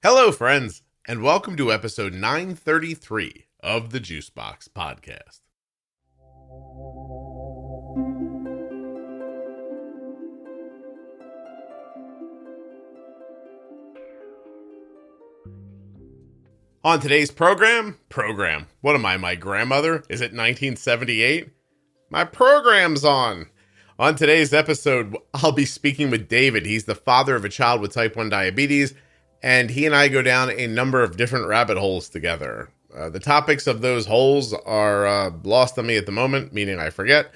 Hello, friends, and welcome to episode 933 of the Juicebox Podcast. On today's program, what am I, my grandmother? Is it 1978? My program's on. On today's episode, I'll be speaking with David. He's the father of a child with type 1 diabetes, and he and I go down a number of different rabbit holes together. The topics of those holes are lost on me at the moment, meaning I forget.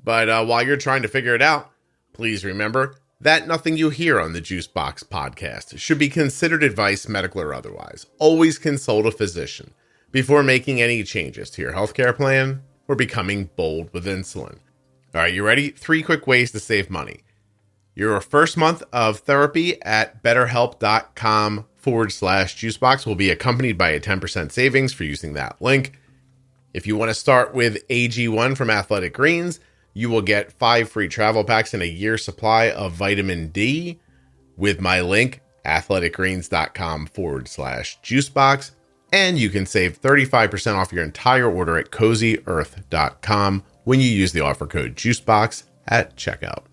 But while you're trying to figure it out, please remember that nothing you hear on the Juicebox Podcast should be considered advice, medical or otherwise. Always consult a physician before making any changes to your healthcare plan or becoming bold with insulin. All right, you ready? 3 quick ways to save money. Your first month of therapy at betterhelp.com/juicebox will be accompanied by a 10% savings for using that link. If you want to start with AG1 from Athletic Greens, you will get 5 free travel packs and a year's supply of vitamin D with my link, athleticgreens.com/juicebox. And you can save 35% off your entire order at cozyearth.com when you use the offer code JUICEBOX at checkout.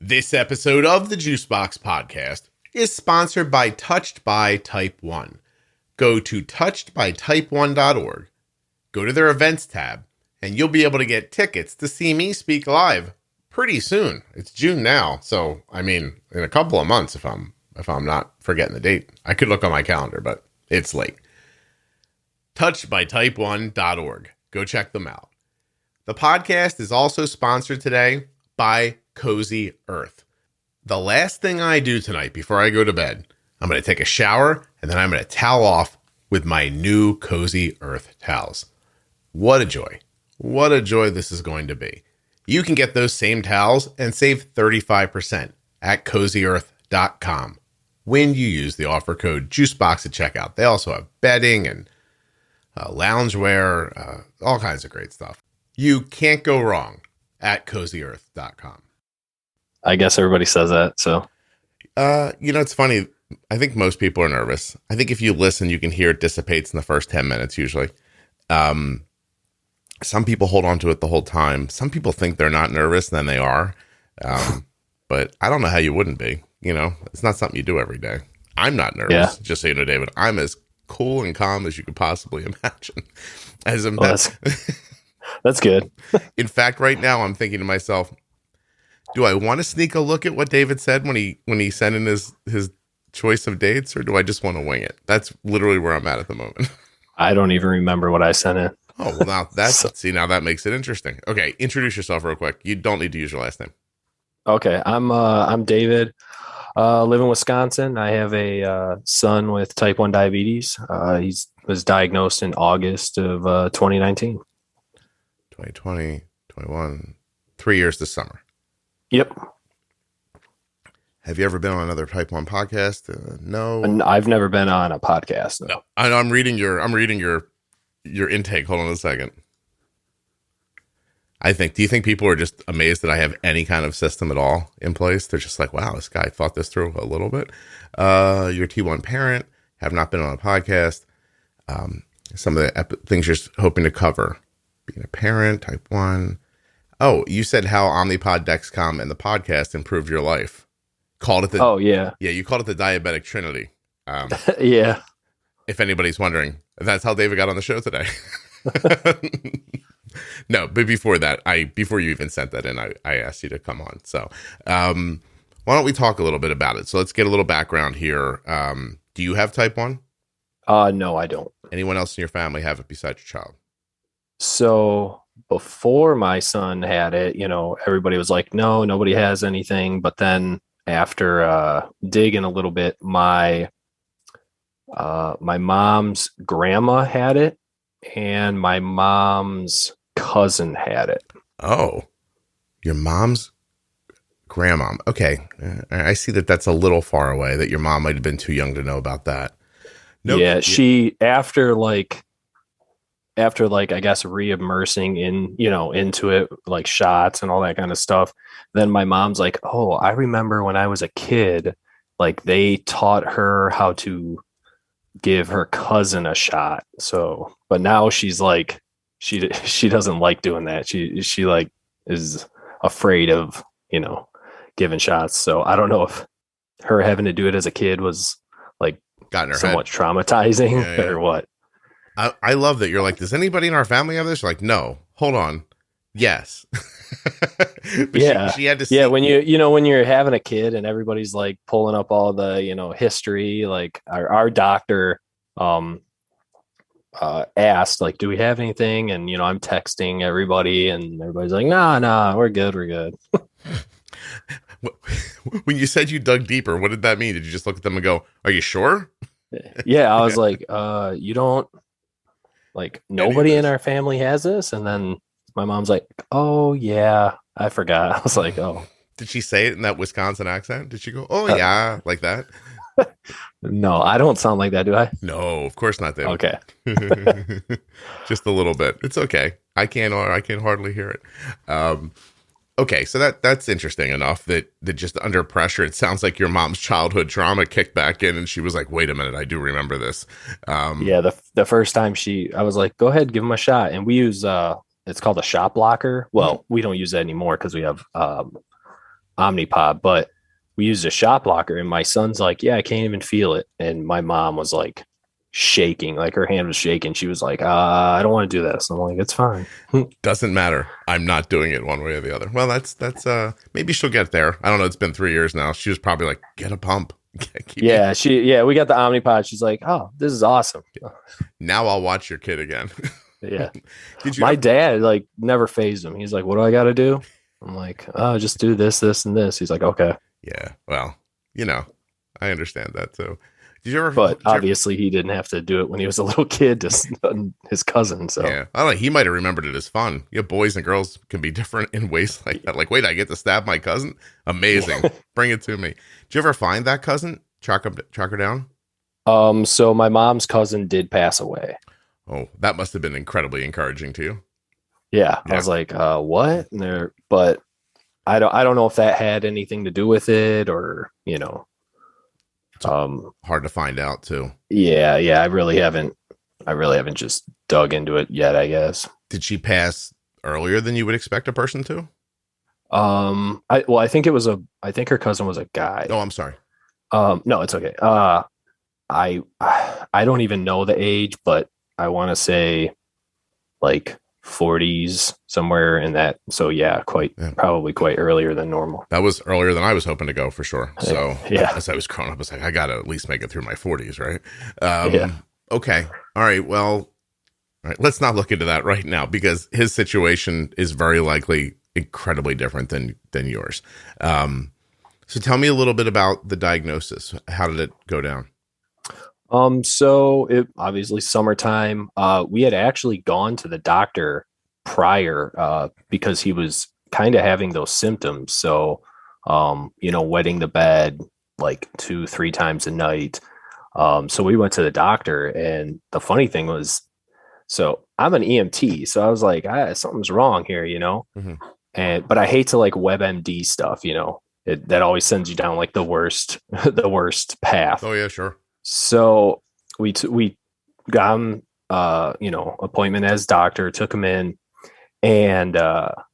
This episode of the Juicebox Podcast is sponsored by Touched by Type 1. Go to touchedbytype1.org, go to their events tab, and you'll be able to get tickets to see me speak live pretty soon. It's June now, so I mean, in a couple of months if I'm not forgetting the date. I could look on my calendar, but it's late. Touchedbytype1.org. Go check them out. The podcast is also sponsored today by Cozy Earth. The last thing I do tonight before I go to bed, I'm going to take a shower and then I'm going to towel off with my new Cozy Earth towels. What a joy. What a joy this is going to be. You can get those same towels and save 35% at cozyearth.com when you use the offer code JUICEBOX at checkout. They also have bedding and loungewear, all kinds of great stuff. You can't go wrong at cozyearth.com. I guess everybody says that, so. It's funny. I think most people are nervous. I think if you listen, you can hear it dissipates in the first 10 minutes usually. Some people hold on to it the whole time. Some people think they're not nervous, then they are. But I don't know how you wouldn't be. It's not something you do every day. I'm not nervous, yeah. Just so you know, David. I'm as cool and calm as you could possibly imagine. That's good. In fact, right now I'm thinking to myself, do I want to sneak a look at what David said when he sent in his choice of dates, or do I just want to wing it? That's literally where I'm at the moment. I don't even remember what I sent in. Oh, well, now now that makes it interesting. Okay, introduce yourself real quick. You don't need to use your last name. Okay, I'm David. Live in Wisconsin. I have a son with type 1 diabetes. He was diagnosed in August of 2019. 2020, 21, 3 years this summer. Yep. Have you ever been on another type 1 podcast? No. I've never been on a podcast. No. I know. I'm reading your intake. Hold on a second. Do you think people are just amazed that I have any kind of system at all in place? They're just like, wow, this guy thought this through a little bit. You're a T1 parent, have not been on a podcast. Some of the things you're hoping to cover. Being a parent, type 1. Oh, you said how Omnipod, Dexcom, and the podcast improved your life. Yeah, you called it the diabetic trinity. Yeah. If anybody's wondering, that's how David got on the show today. No, but before that, before you even sent that in, I asked you to come on. So, why don't we talk a little bit about it? So let's get a little background here. Do you have type 1? No, I don't. Anyone else in your family have it besides your child? So before my son had it, everybody was like, no, nobody has anything. But then after digging a little bit, my mom's grandma had it and my mom's cousin had it. Oh, your mom's grandmom. Okay. I see that's a little far away, that your mom might have been too young to know about that. Nope. Yeah, she, after after like, I guess, re-immersing into it, like shots and all that kind of stuff, then my mom's like, oh, I remember when I was a kid, like they taught her how to give her cousin a shot. So, but now she's like, she doesn't like doing that. She like is afraid of, giving shots. So I don't know if her having to do it as a kid was like got in her somewhat head. traumatizing or what. I love that you're like, does anybody in our family have this? You're like, no, hold on. Yes. But Yeah. she had to see. Yeah. When when you're having a kid and everybody's like pulling up all the, history, like our doctor, asked like, do we have anything? And, I'm texting everybody and everybody's like, nah, we're good. When you said you dug deeper, what did that mean? Did you just look at them and go, are you sure? Yeah. I was like, you don't like nobody in our family has this. And then my mom's like, oh yeah, I forgot. I was like, oh. Did she say it in that Wisconsin accent? Did she go, oh yeah, like that? No, I don't sound like that, do I? No, of course not. Then. Okay. Just a little bit. It's okay. I can hardly hear it. Okay, so that's interesting enough that just under pressure, it sounds like your mom's childhood trauma kicked back in, and she was like, "Wait a minute, I do remember this." Yeah, the first time I was like, "Go ahead, give him a shot," and we use it's called a shot blocker. Well, we don't use that anymore because we have Omnipod, but we used a shot blocker, and my son's like, "Yeah, I can't even feel it," and my mom was like shaking, like her hand was shaking. She was like, I don't want to do this. I'm like, it's fine. Doesn't matter. I'm not doing it one way or the other. Well, that's maybe she'll get there. I don't know. It's been 3 years now. She was probably like, get a pump. We got the Omnipod. She's like, oh, this is awesome. Now I'll watch your kid again. Yeah. My dad like never phased him. He's like, what do I got to do? I'm like, oh, just do this, and this. He's like, okay. Yeah. Well, I understand that too. But obviously he didn't have to do it when he was a little kid to his cousin. So yeah, I don't know. He might have remembered it as fun. Boys and girls can be different in ways like that. Like, wait, I get to stab my cousin? Amazing. Bring it to me. Did you ever find that cousin? Track her down? So my mom's cousin did pass away. Oh, that must have been incredibly encouraging to you. Yeah. I was like, what? But I don't know if that had anything to do with it or, It's hard to find out too. Yeah. I really haven't just dug into it yet, I guess. Did she pass earlier than you would expect a person to? I think her cousin was a guy. Oh, I'm sorry. No, it's okay. I don't even know the age, but I want to say like 40s, somewhere in that. So yeah, probably quite earlier than normal. That was earlier than I was hoping to go for sure. So yeah, as I was growing up, I was like, I got to at least make it through my 40s, right? Yeah. Okay. All right. Well, all right. Let's not look into that right now because his situation is very likely incredibly different than yours. So tell me a little bit about the diagnosis. How did it go down? So it obviously summertime. We had actually gone to the doctor prior, because he was kind of having those symptoms. So, wetting the bed like 2-3 times a night. So we went to the doctor, and the funny thing was, so I'm an EMT, so I was like, something's wrong here, Mm-hmm. But I hate to like WebMD stuff, that always sends you down like the worst path. Oh yeah, sure. So we got him, appointment as doctor, took him in, and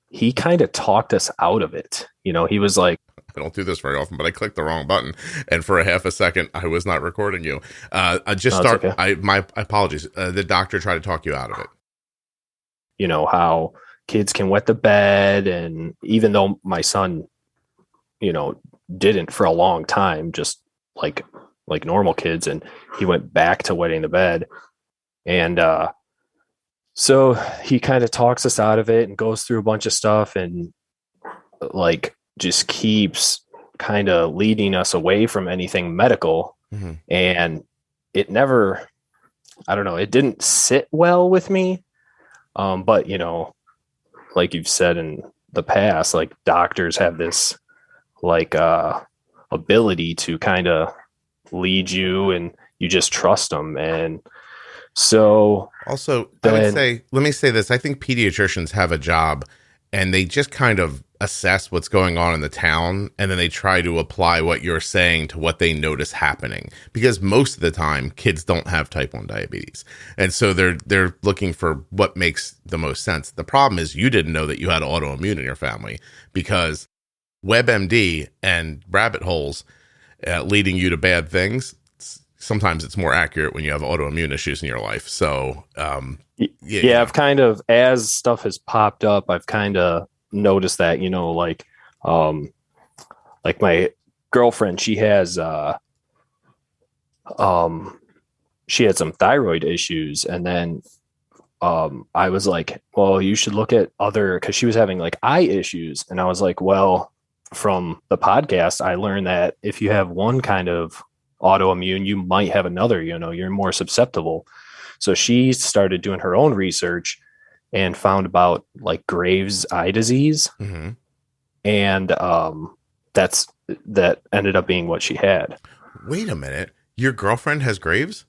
he kind of talked us out of it. He was like, I don't do this very often, but I clicked the wrong button, and for a half a second, I was not recording you. Okay. My apologies. The doctor tried to talk you out of it. How kids can wet the bed, and even though my son, didn't for a long time, just like normal kids, and he went back to wetting the bed, and so he kind of talks us out of it and goes through a bunch of stuff, and like just keeps kind of leading us away from anything medical. Mm-hmm. And it never, I don't know, it didn't sit well with me. But like you've said in the past, like doctors have this like ability to kind of lead you, and you just trust them. And So Also, I would then, say, let me say this. I think pediatricians have a job and they just kind of assess what's going on in the town and then they try to apply what you're saying to what they notice happening. Because most of the time, kids don't have type 1 diabetes. And so they're looking for what makes the most sense. The problem is you didn't know that you had autoimmune in your family because WebMD and rabbit holes leading you to bad things. Sometimes it's more accurate when you have autoimmune issues in your life. So, yeah, I've kind of, as stuff has popped up, I've kind of noticed that, like my girlfriend, she had some thyroid issues. And then, I was like, well, you should look at cause she was having like eye issues. And I was like, well, from the podcast, I learned that if you have one kind of autoimmune, you might have another, you're more susceptible. So she started doing her own research and found about like Graves' eye disease. Mm-hmm. And that ended up being what she had. Wait a minute. Your girlfriend has Graves'?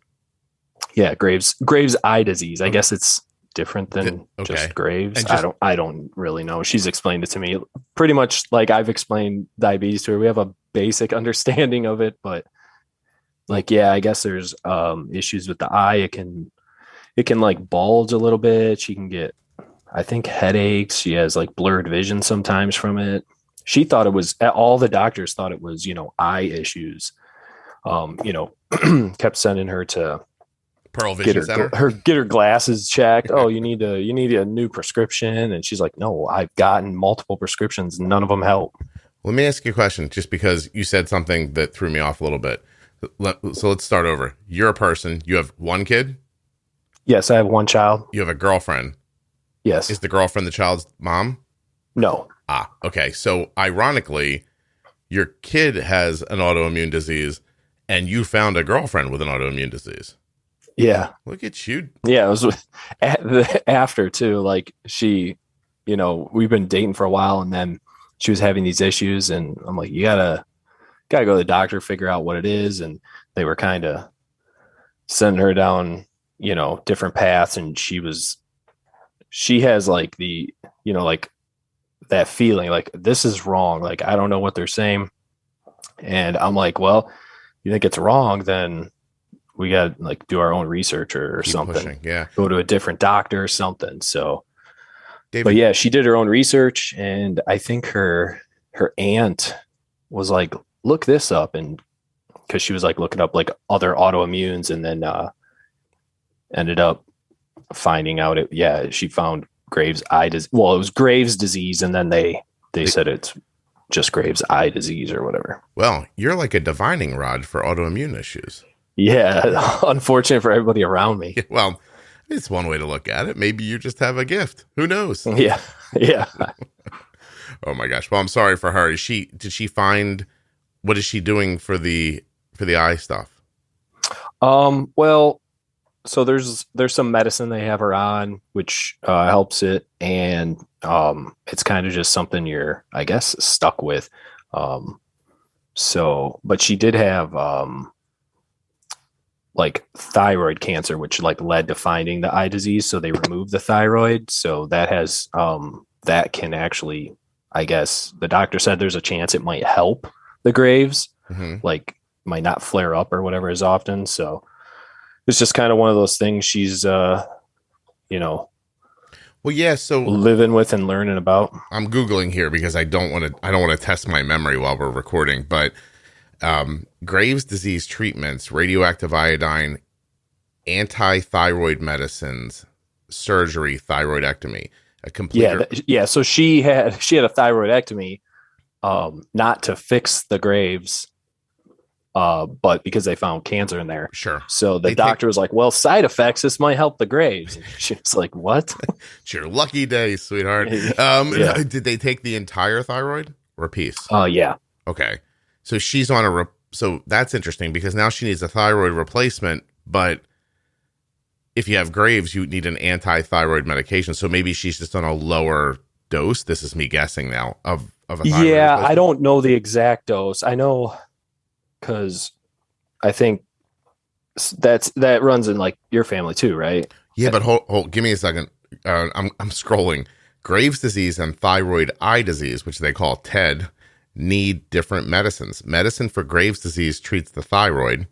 Yeah, Graves' eye disease. I guess it's different than just Graves'. I don't really know. She's explained it to me pretty much like I've explained diabetes to her. We have a basic understanding of it, but like, yeah, I guess there's issues with the eye. It can like bulge a little bit. She can get, I think, headaches. She has like blurred vision sometimes from it. She thought it was, all the doctors thought it was, eye issues. Kept sending her to Pearl Vision Center. Get her glasses checked. Oh, you need a new prescription. And she's like, no, I've gotten multiple prescriptions. None of them help. Let me ask you a question, just because you said something that threw me off a little bit. So let's start over. You're a person. You have one kid? Yes, I have one child. You have a girlfriend? Yes. Is the girlfriend the child's mom? No. Ah, okay. So ironically, your kid has an autoimmune disease and you found a girlfriend with an autoimmune disease. Yeah. Look at you. Yeah, it was after too. Like she, we've been dating for a while and then she was having these issues and I'm like, you gotta go to the doctor, figure out what it is. And they were kind of sending her down, different paths. And she has like the, like that feeling like this is wrong. Like, I don't know what they're saying. And I'm like, well, you think it's wrong, then we got to like do our own research or something. Pushing, yeah. Go to a different doctor or something. So, David, but yeah, she did her own research and I think her aunt was like, look this up. And cause she was like looking up like other autoimmunes and then, ended up finding out she found Graves' eye disease. Well, it was Graves' disease. And then they said it's just Graves' eye disease or whatever. Well, you're like a divining rod for autoimmune issues. Yeah. Unfortunate for everybody around me. Well, it's one way to look at it. Maybe you just have a gift. Who knows? Yeah. Yeah. Oh my gosh. Well, I'm sorry for her. Did she find, what is she doing for the eye stuff? Well, so there's some medicine they have her on, which helps it. And it's kind of just something you're, I guess, stuck with. But she did have like thyroid cancer, which like led to finding the eye disease. So they removed the thyroid. So that has, that can actually, I guess the doctor said there's a chance it might help the Graves, like might not flare up or whatever as often. So it's just kind of one of those things she's, well, yeah. So living with and learning about. I'm Googling here because I don't want to test my memory while we're recording, but Graves' disease treatments, radioactive iodine, anti-thyroid medicines, surgery, thyroidectomy, a complete. Yeah. So she had a thyroidectomy, not to fix the Graves, but because they found cancer in there. Sure. So the doctor was like, well, side effects, this might help the Graves. And she was like, what? It's your lucky day, sweetheart. Did they take the entire thyroid or a piece? Yeah. Okay. So she's on so that's interesting because now she needs a thyroid replacement, but if you have Graves, you need an anti-thyroid medication. So maybe she's just on a lower dose. This is me guessing now of a thyroid replacement. I don't know the exact dose. I know because I think that runs in like your family too, right? Yeah, but hold give me a second. I'm scrolling. Graves' disease and thyroid eye disease, which they call TED, need different medicines. Medicine for Graves' disease treats the thyroid.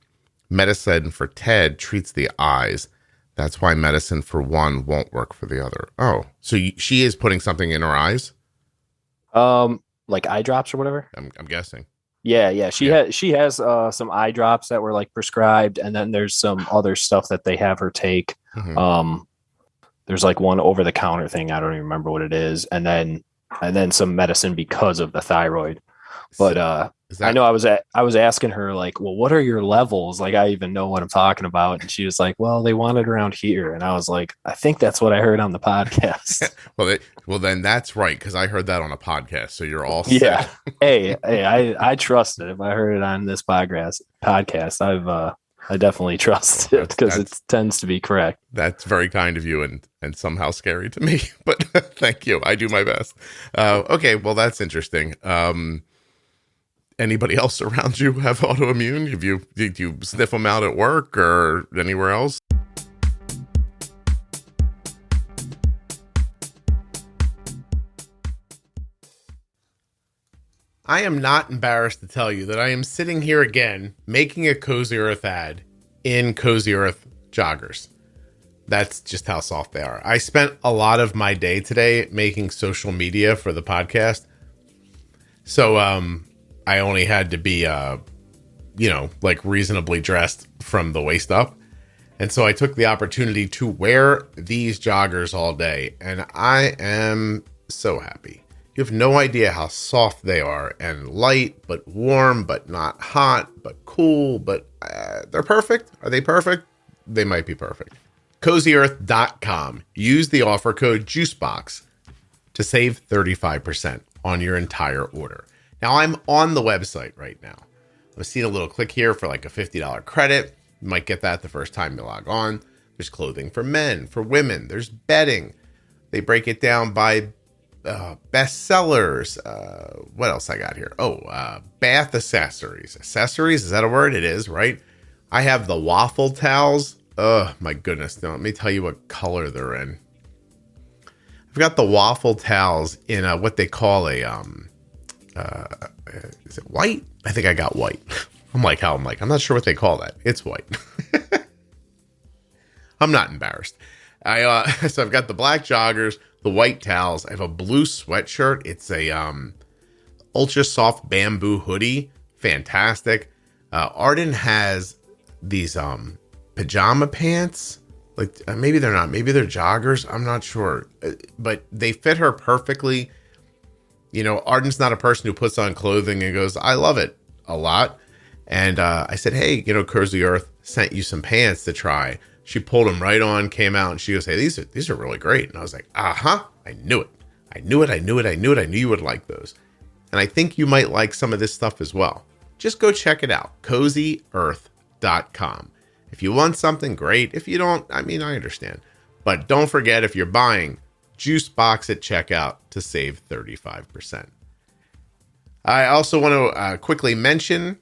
Medicine for TED treats the eyes. That's why medicine for one won't work for the other. Oh, so she is putting something in her eyes? Like eye drops or whatever. I'm guessing. Yeah. She has some eye drops that were like prescribed, and then there's some other stuff that they have her take. Mm-hmm. There's like one over the counter thing. I don't even remember what it is, and then some medicine because of the thyroid. But I know I was asking her like, well, what are your levels? Like, I even know what I'm talking about. And she was like, well, they want it around here. And I was like, I think that's what I heard on the podcast. well, then that's right, because I heard that on a podcast. So you're all set. Yeah. Hey, I trust it. If I heard it on this podcast, I definitely trust it because it tends to be correct. That's very kind of you and somehow scary to me. But thank you. I do my best. Okay, well, that's interesting. Anybody else around you have autoimmune? Did you sniff them out at work or anywhere else? I am not embarrassed to tell you that I am sitting here again making a Cozy Earth ad in Cozy Earth joggers. That's just how soft they are. I spent a lot of my day today making social media for the podcast. So, I only had to be, like reasonably dressed from the waist up. And so I took the opportunity to wear these joggers all day. And I am so happy. You have no idea how soft they are and light, but warm, but not hot, but cool, but they're perfect. Are they perfect? They might be perfect. CozyEarth.com. Use the offer code Juicebox to save 35% on your entire order. Now, I'm on the website right now. I'm seeing a little click here for like a $50 credit. You might get that the first time you log on. There's clothing for men, for women. There's bedding. They break it down by bestsellers. What else I got here? Bath accessories. Accessories, is that a word? It is, right? I have the waffle towels. Oh, my goodness. Now, let me tell you what color they're in. I've got the waffle towels in what they call a... is it white? I think I got white. I'm not sure what they call that. It's white. I'm not embarrassed. So I've got the black joggers, the white towels. I have a blue sweatshirt. It's a ultra soft bamboo hoodie. Fantastic. Arden has these pajama pants. Like maybe they're not. Maybe they're joggers. I'm not sure. But they fit her perfectly. You know, Arden's not a person who puts on clothing and goes, I love it a lot. And I said, hey, Cozy Earth sent you some pants to try. She pulled them right on, came out, and she goes, hey, these are really great. And I was like, I knew it. I knew you would like those. And I think you might like some of this stuff as well. Just go check it out. CozyEarth.com. If you want something, great. If you don't, I understand. But don't forget, if you're buying, Juicebox at checkout to save 35%. I also want to quickly mention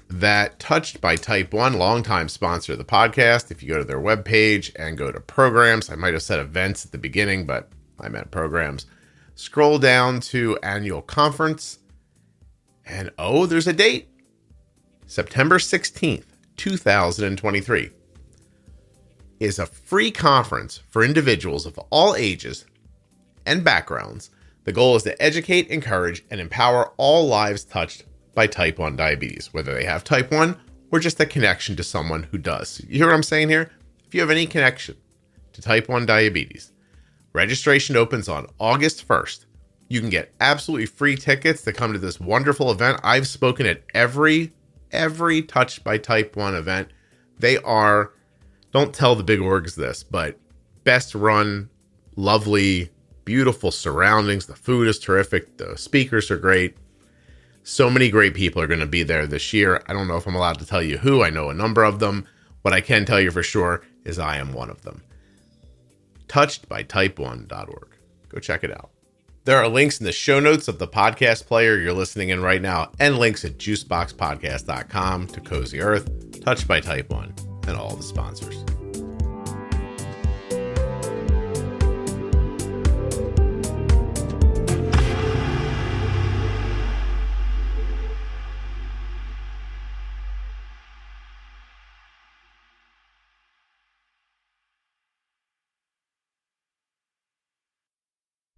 that Touched by Type 1, longtime sponsor of the podcast. If you go to their webpage and go to programs, I might have said events at the beginning, but I meant programs. Scroll down to annual conference, and there's a date. September 16th, 2023. Is a free conference for individuals of all ages and backgrounds. The goal is to educate, encourage, and empower all lives touched by type 1 diabetes, whether they have type 1 or just a connection to someone who does. You hear what I'm saying here? If you have any connection to type 1 diabetes, registration opens on August 1st. You can get absolutely free tickets to come to this wonderful event. I've spoken at every Touched by Type 1 event. They are... Don't tell the big orgs this, but best run, lovely, beautiful surroundings. The food is terrific. The speakers are great. So many great people are going to be there this year. I don't know if I'm allowed to tell you who. I know a number of them. What I can tell you for sure is I am one of them. Touchedbytype1.org. Go check it out. There are links in the show notes of the podcast player you're listening in right now, and links at juiceboxpodcast.com to Cozy Earth. Touched by Type 1, and all the sponsors.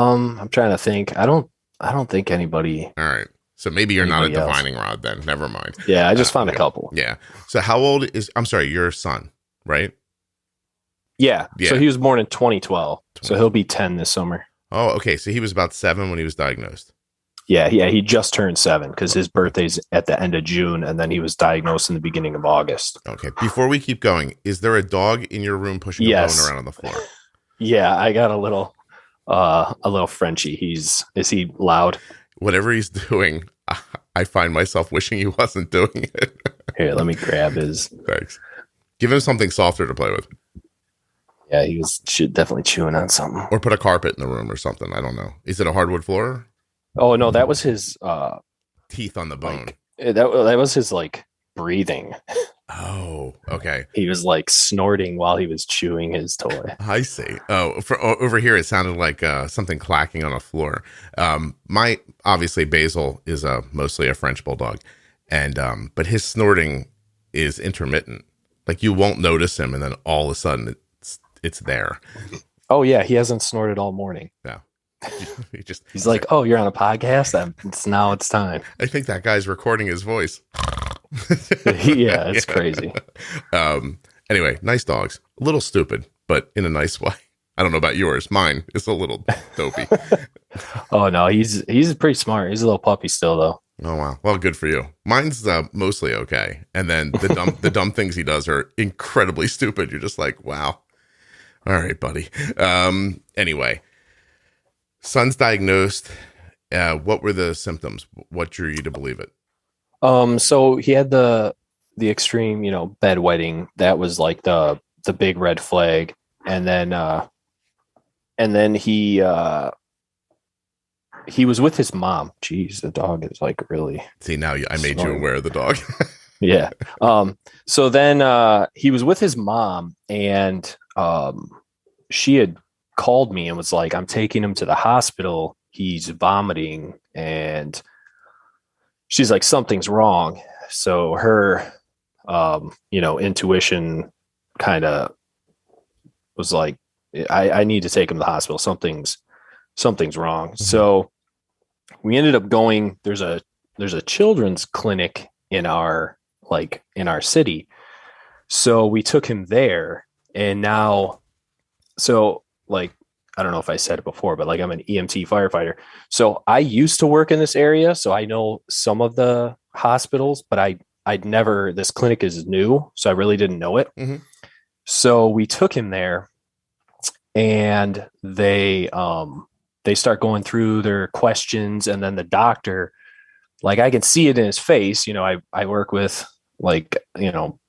I'm trying to think. I don't think anybody. All right. So maybe you're not a Anybody else? divining rod then. Never mind. Yeah, I just found a okay. couple. Yeah. So how old is, I'm sorry, your son, right? Yeah. Yeah. So he was born in 2012. So he'll be 10 this summer. Oh, okay. So he was about 7 when he was diagnosed. Yeah. He just turned 7 because his birthday's at the end of June, and then he was diagnosed in the beginning of August. Okay. Before we keep going, is there a dog in your room pushing a bone around on the floor? Yeah, I got a little Frenchie. Is he loud? Whatever he's doing, I find myself wishing he wasn't doing it. Here, let me grab his. Thanks. Give him something softer to play with. Yeah, he was definitely chewing on something. Or put a carpet in the room or something. I don't know. Is it a hardwood floor? Oh no, that was his teeth on the bone. That was his like breathing. Oh, okay. He was like snorting while he was chewing his toy. I see. Oh, over here it sounded like something clacking on a floor. My obviously Basil is mostly a French bulldog, and but his snorting is intermittent. Like you won't notice him, and then all of a sudden it's there. Oh yeah, he hasn't snorted all morning. Yeah. He's like, oh, you're on a podcast. It's time. I think that guy's recording his voice. Yeah, it's crazy. Anyway, nice dogs. A little stupid, but in a nice way. I don't know about yours. Mine is a little dopey. Oh no, he's pretty smart. He's a little puppy still though. Oh wow. Well, good for you. Mine's mostly okay, and then the dumb things he does are incredibly stupid. You're just like, wow. All right, buddy. Anyway. Son's diagnosed. What were the symptoms? What drew you to believe it? So he had the extreme, bedwetting. That was like the big red flag. And then he was with his mom. Jeez, the dog is like really. See, now I made you aware of the dog. Yeah. So then he was with his mom, and she had called me and was like, I'm taking him to the hospital. He's vomiting. And she's like, something's wrong. So her, intuition kind of was like, I need to take him to the hospital. Something's wrong. Mm-hmm. So we ended up going, there's a children's clinic in our city. So we took him there, and now, like, I don't know if I said it before, but like I'm an EMT firefighter. So I used to work in this area. So I know some of the hospitals, but I'd never, this clinic is new. So I really didn't know it. Mm-hmm. So we took him there, and they start going through their questions. And then the doctor, like I can see it in his face. I work with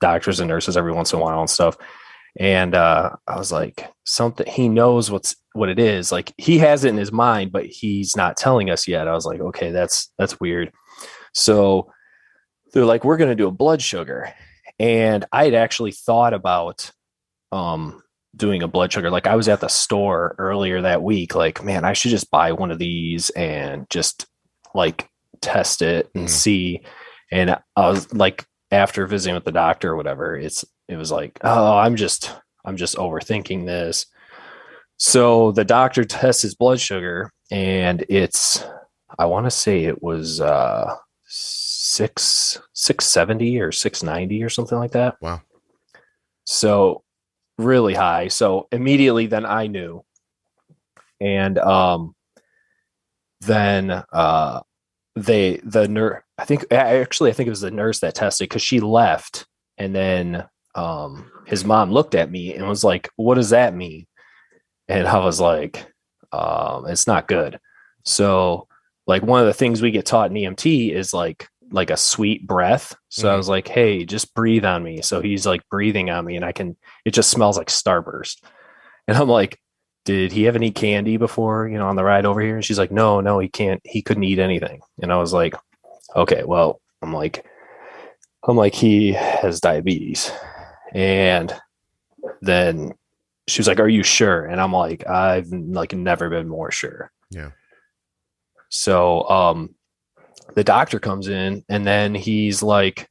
doctors and nurses every once in a while and stuff. And I was like, something, he knows what it is. Like he has it in his mind, but he's not telling us yet. I was like, okay, that's weird. So they're like, we're going to do a blood sugar. And I had actually thought about doing a blood sugar. Like I was at the store earlier that week, like, man, I should just buy one of these and just like test it and see. And I was like, after visiting with the doctor or whatever, it was like, oh, I'm just overthinking this. So the doctor tests his blood sugar, and I want to say it was 670 or 690 or something like that. Wow. So really high. So immediately then I knew. And then the nurse, I think it was the nurse that tested, because she left, and then his mom looked at me and was like, what does that mean? And I was like, it's not good. So like one of the things we get taught in EMT is like a sweet breath. So I was like, hey, just breathe on me. So he's like breathing on me, and it just smells like Starburst. And I'm like, did he have any candy before, on the ride over here? And she's like, no, he couldn't eat anything. And I was like, okay, well, I'm like, I'm like, he has diabetes. And then she was like, are you sure? And I'm like, I've like never been more sure. Yeah. So the doctor comes in and then he's like,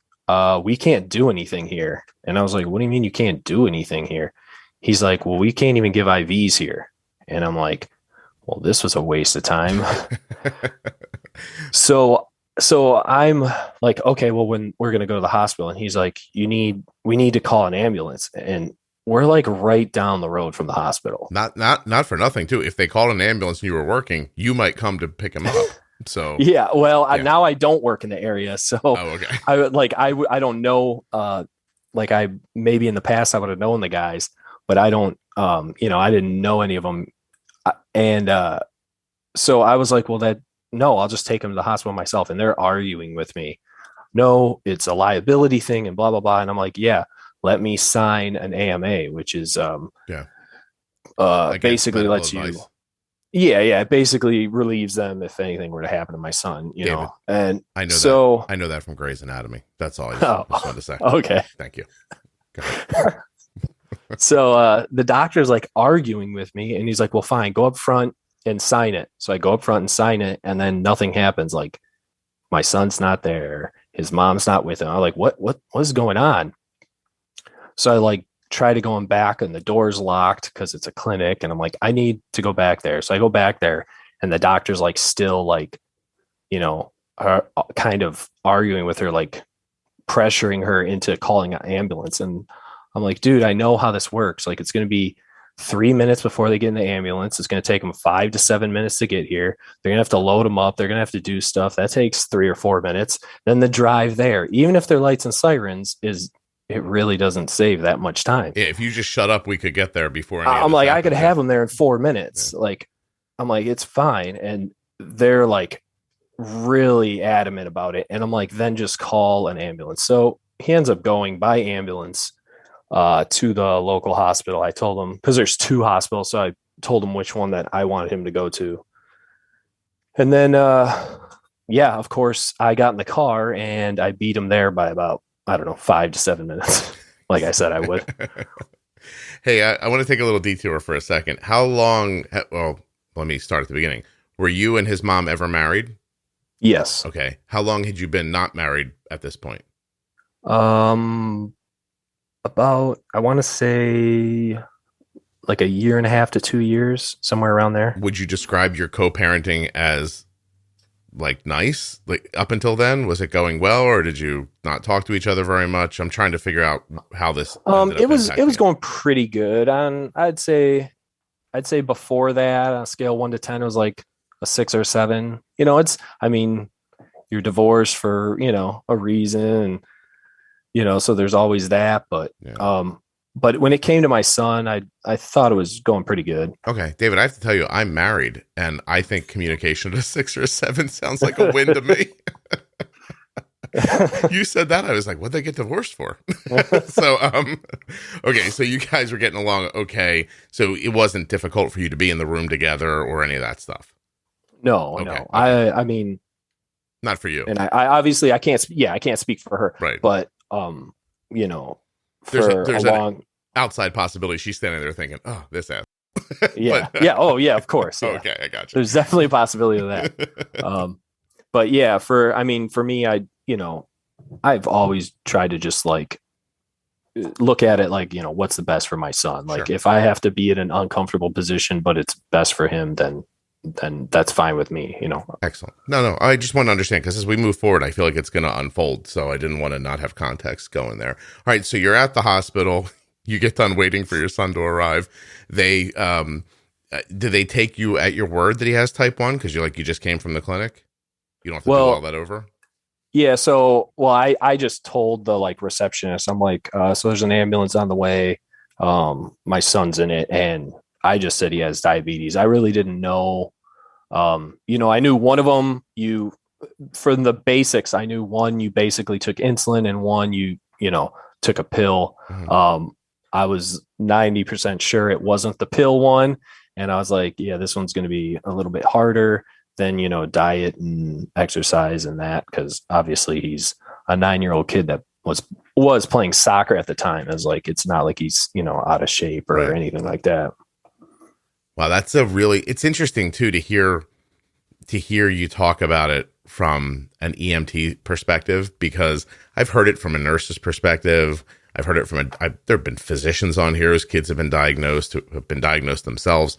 we can't do anything here. And I was like, what do you mean you can't do anything here? He's like, well, we can't even give IVs here. And I'm like, well, this was a waste of time. So I'm like, okay, well, when we're going to go to the hospital, and he's like, we need to call an ambulance. And we're like right down the road from the hospital. Not for nothing too. If they called an ambulance and you were working, you might come to pick him up. So yeah, well, yeah. Now I don't work in the area. So okay. I don't know. Like I, maybe in the past I would have known the guys, but I don't, I didn't know any of them. And so I was like, well, no, I'll just take him to the hospital myself. And they're arguing with me. No, it's a liability thing and blah, blah, blah. And I'm like, yeah, let me sign an AMA, which is, basically lets advice. It basically relieves them if anything were to happen to my son, you David, know. And I know I know that from Grey's Anatomy. That's all I just wanted to say. Okay. Thank you. So the doctor's like arguing with me and he's like, well, fine, go up front and sign it. So I go up front and sign it, and then nothing happens. Like my son's not there. His mom's not with him. I'm like, what is going on? So I like try to go back, and the door's locked because it's a clinic. And I'm like, I need to go back there. So I go back there, and the doctor's like still like, kind of arguing with her, like pressuring her into calling an ambulance. And I'm like, dude, I know how this works. Like, it's going to be 3 minutes before they get in the ambulance. It's going to take them 5 to 7 minutes to get here. They're going to have to load them up. They're going to have to do stuff. That takes 3 or 4 minutes. Then the drive there, even if they're lights and sirens, it really doesn't save that much time. Yeah, if you just shut up, we could get there before. I'm like, I could have them there in 4 minutes. Yeah. Like, I'm like, it's fine. And they're like really adamant about it. And I'm like, then just call an ambulance. So he ends up going by ambulance to the local hospital. I told him, because there's 2 hospitals, so I told him which one that I wanted him to go to. And then, of course, I got in the car and I beat him there by about, I don't know, 5 to 7 minutes. Like I said, I would. Hey, I want to take a little detour for a second. How long? Well, let me start at the beginning. Were you and his mom ever married? Yes. Okay. How long had you been not married at this point? About, I want to say like 1.5 to 2 years, somewhere around there. Would you describe your co-parenting as like nice? Like up until then, was it going well, or did you not talk to each other very much? I'm trying to figure out how this. It was going pretty good. I'd say before that, on a scale 1 to 10, it was like a 6 or 7. You're divorced for a reason. So there's always that, but when it came to my son, I thought it was going pretty good. Okay, David, I have to tell you, I'm married, and I think communication at a 6 or a 7 sounds like a win to me. You said that, I was like, what'd they get divorced for? So, okay, so you guys were getting along okay. So it wasn't difficult for you to be in the room together or any of that stuff? No, okay, no. Okay. I mean, not for you. And I obviously I can't speak for her, right? But there's an outside possibility she's standing there thinking, oh, this ass. Yeah. Oh yeah, of course. Yeah. Okay, I got you. There's definitely a possibility of that. But yeah, for me, I've always tried to just like look at it like, what's the best for my son? Like, sure. If I have to be in an uncomfortable position, but it's best for him, then that's fine with me, Excellent. No, I just want to understand, because as we move forward, I feel like it's going to unfold. So I didn't want to not have context going there. All right. So you're at the hospital, you get done waiting for your son to arrive. They, do they take you at your word that he has type 1? Cause you just came from the clinic. You don't have to do all that over. Yeah. So, I just told the receptionist, I'm like, so there's an ambulance on the way. My son's in it, and I just said he has diabetes. I really didn't know. I knew one of them, from the basics, I knew one, you basically took insulin, and one you took a pill. Mm-hmm. I was 90% sure it wasn't the pill one. And I was like, yeah, this one's going to be a little bit harder than, diet and exercise and that. 'Cause obviously he's a 9-year-old kid that was playing soccer at the time. As like, it's not like he's, out of shape or anything like that. Wow. That's it's interesting too, to hear you talk about it from an EMT perspective, because I've heard it from a nurse's perspective. I've heard it from there have been physicians on here whose kids have been diagnosed themselves,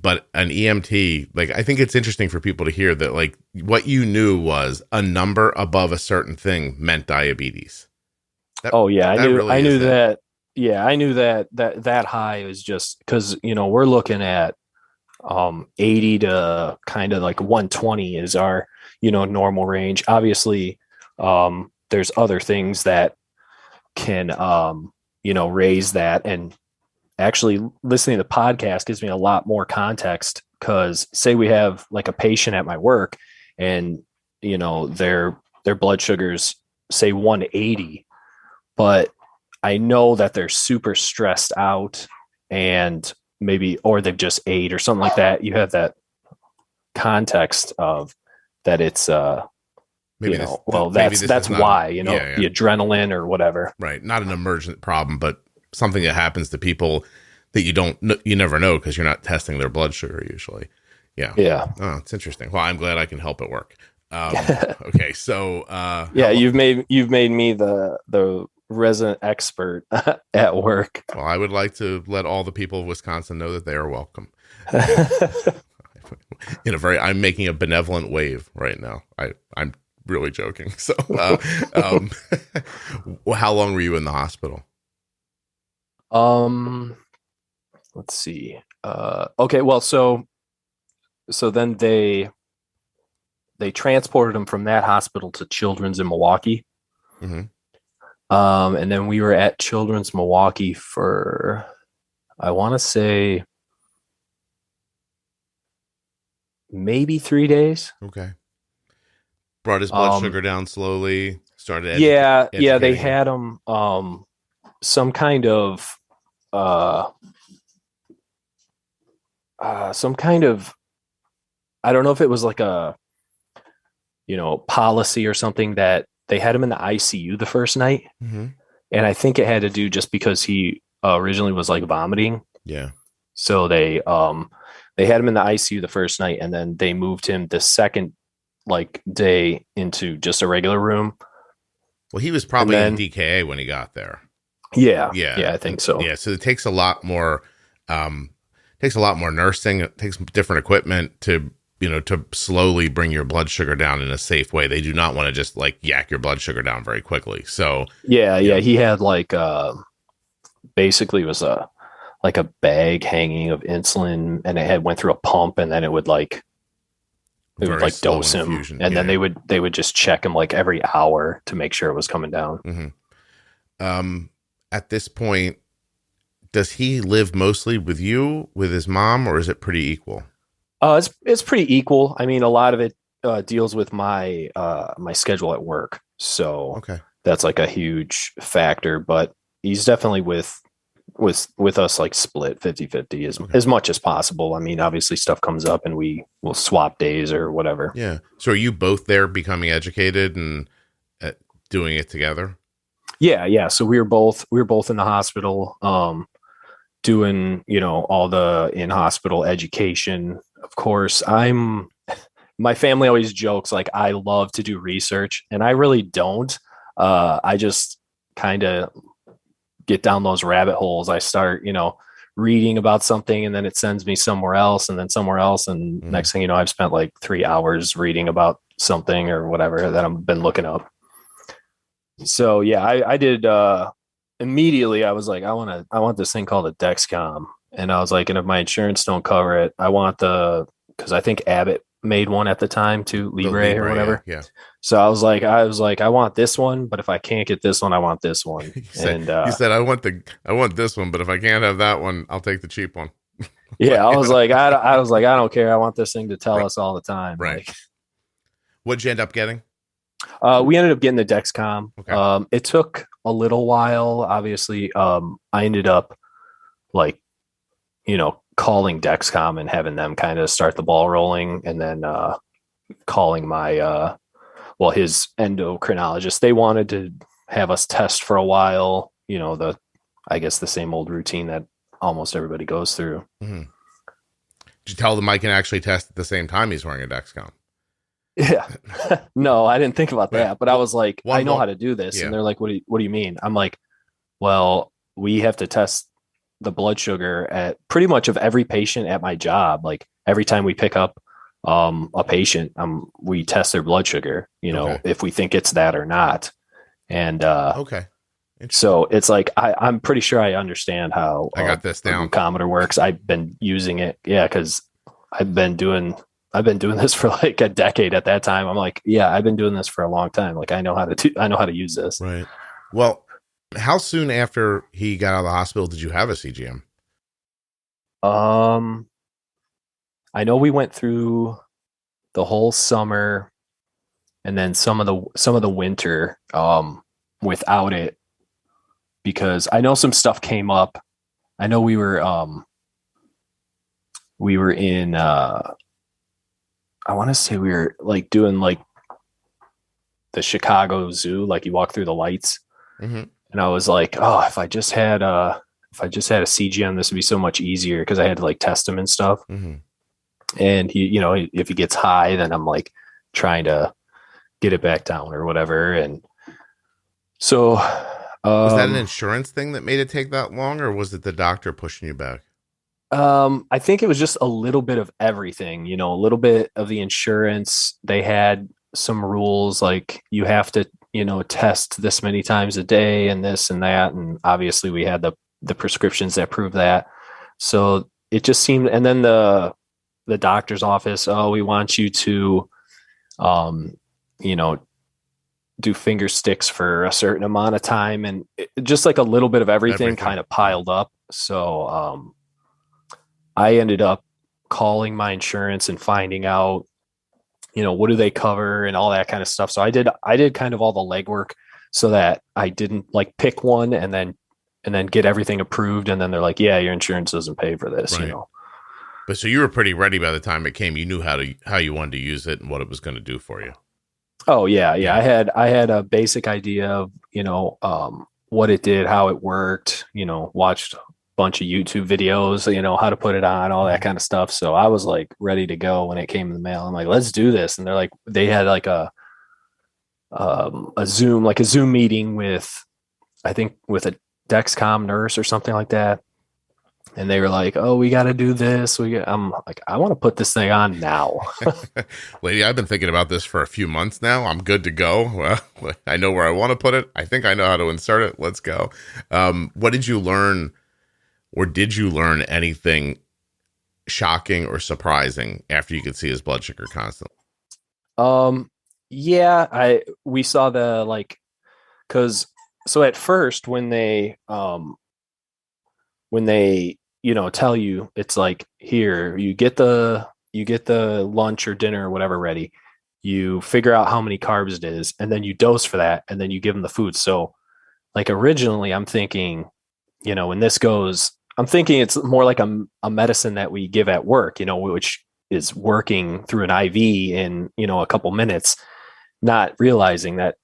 but an EMT, like, I think it's interesting for people to hear that, like, what you knew was a number above a certain thing meant diabetes. I knew that. Yeah, I knew that high was just because, we're looking at 80 to kind of like 120 is our, normal range. Obviously, there's other things that can, raise that. And actually listening to the podcast gives me a lot more context, because say we have like a patient at my work and, their blood sugars say 180, but I know that they're super stressed out and or they've just ate or something like that. You have that context of that it's, that's why, the adrenaline or whatever. Right. Not an emergent problem, but something that happens to people that you never know, because you're not testing their blood sugar usually. Yeah. Yeah. Oh, it's interesting. Well, I'm glad I can help at work. Okay. So, you've made me the resident expert at work. Well, I would like to let all the people of Wisconsin know that they are welcome. I'm making a benevolent wave right now. I'm really joking. So, how long were you in the hospital? Let's see. Okay. Well, so then they transported him from that hospital to Children's in Milwaukee. Mm-hmm. And then we were at Children's Milwaukee for, I want to say, maybe 3 days. Okay. Brought his blood sugar down slowly. Started. They had him some kind of I don't know if it was like a policy or something, that they had him in the ICU the first night. Mm-hmm. And I think it had to do just because he originally was like vomiting. Yeah. So they had him in the ICU the first night, and then they moved him the second day into just a regular room. Well, he was probably in DKA when he got there. Yeah. I think so. Yeah. So it takes a lot more nursing. It takes different equipment to slowly bring your blood sugar down in a safe way. They do not want to just yak your blood sugar down very quickly. So yeah. He had basically was a bag hanging of insulin, and it went through a pump, and then it would dose him. Infusion. And then they would just check him every hour to make sure it was coming down. Mm-hmm. At this point, does he live mostly with you, with his mom, or is it pretty equal? It's pretty equal. I mean, a lot of it deals with my my schedule at work, so okay, that's a huge factor. But he's definitely with us split 50-50 as much as possible. I mean, obviously stuff comes up and we will swap days or whatever. Yeah. So are you both there becoming educated and doing it together? Yeah. So we were both in the hospital, doing, all the in-hospital education. Of course, my family always jokes I love to do research, and I really don't. I just kind of get down those rabbit holes. I start, reading about something, and then it sends me somewhere else, and then somewhere else. And next thing you know, I've spent 3 hours reading about something or whatever that I've been looking up. So yeah, I did, immediately I was I want this thing called a Dexcom. And I was and if my insurance don't cover it, I want because I think Abbott made one at the time too, Libre or whatever. Yeah. So I was I want this one, but if I can't get this one, I want this one. You said I want this one, but if I can't have that one, I'll take the cheap one. Yeah. I was I don't care. I want this thing to tell us all the time. Right. What'd you end up getting? We ended up getting the Dexcom. Okay. It took a little while. Obviously, I ended up calling Dexcom and having them kind of start the ball rolling, and then calling my his endocrinologist. They wanted to have us test for a while, I guess the same old routine that almost everybody goes through. Mm-hmm. Did you tell them I can actually test at the same time he's wearing a Dexcom? Yeah. No, I didn't think about that, but I was like, I know how to do this. Yeah. And they're like, what do you mean? I'm like, well, we have to test the blood sugar at pretty much of every patient at my job. Like every time we pick up a patient, we test their blood sugar, if we think it's that or not. And okay. So it's like I'm pretty sure I understand how I got this down. Glucometer works. I've been using it, because I've been doing this for like a decade at that time. I'm like, I've been doing this for a long time. Like I know how to use this. Right. Well, how soon after he got out of the hospital did you have a CGM? I know we went through the whole summer, and then some of the winter without it, because I know some stuff came up. I know we were in I want to say we were like doing like the Chicago Zoo, like you walk through the lights. Mm-hmm. And I was like, oh, if I just had a CGM, this would be so much easier, because I had to like test him and stuff. Mm-hmm. And if he gets high, then I'm like trying to get it back down or whatever. And so was that an insurance thing that made it take that long, or was it the doctor pushing you back? I think it was just a little bit of everything, a little bit of the insurance. They had some rules, like you have to, test this many times a day and this and that. And obviously we had the prescriptions that prove that. So it just seemed, and then the doctor's office, we want you to, do finger sticks for a certain amount of time, and just like a little bit of everything kind of piled up. So, I ended up calling my insurance and finding out, what do they cover and all that kind of stuff. So I did kind of all the legwork so that I didn't like pick one and then get everything approved. And then they're like, yeah, your insurance doesn't pay for this, right. But so you were pretty ready by the time it came. You knew how you wanted to use it and what it was going to do for you. Oh yeah. I had a basic idea of, what it did, how it worked, watched bunch of YouTube videos, how to put it on, all that kind of stuff. So I was like ready to go when it came in the mail. I'm like, let's do this. And they're like, they had like a Zoom meeting with a Dexcom nurse or something like that. And they were like, oh, we got to do this. I'm like, I want to put this thing on now. Lady, I've been thinking about this for a few months now. I'm good to go. Well, I know where I want to put it. I think I know how to insert it. Let's go. What did you learn? Or did you learn anything shocking or surprising after you could see his blood sugar constantly? We saw so at first when they tell you, it's like, here, you get the lunch or dinner or whatever ready, you figure out how many carbs it is, and then you dose for that, and then you give them the food. So like originally I'm thinking, when this goes, I'm thinking it's more like a medicine that we give at work, which is working through an IV in, a couple minutes, not realizing that,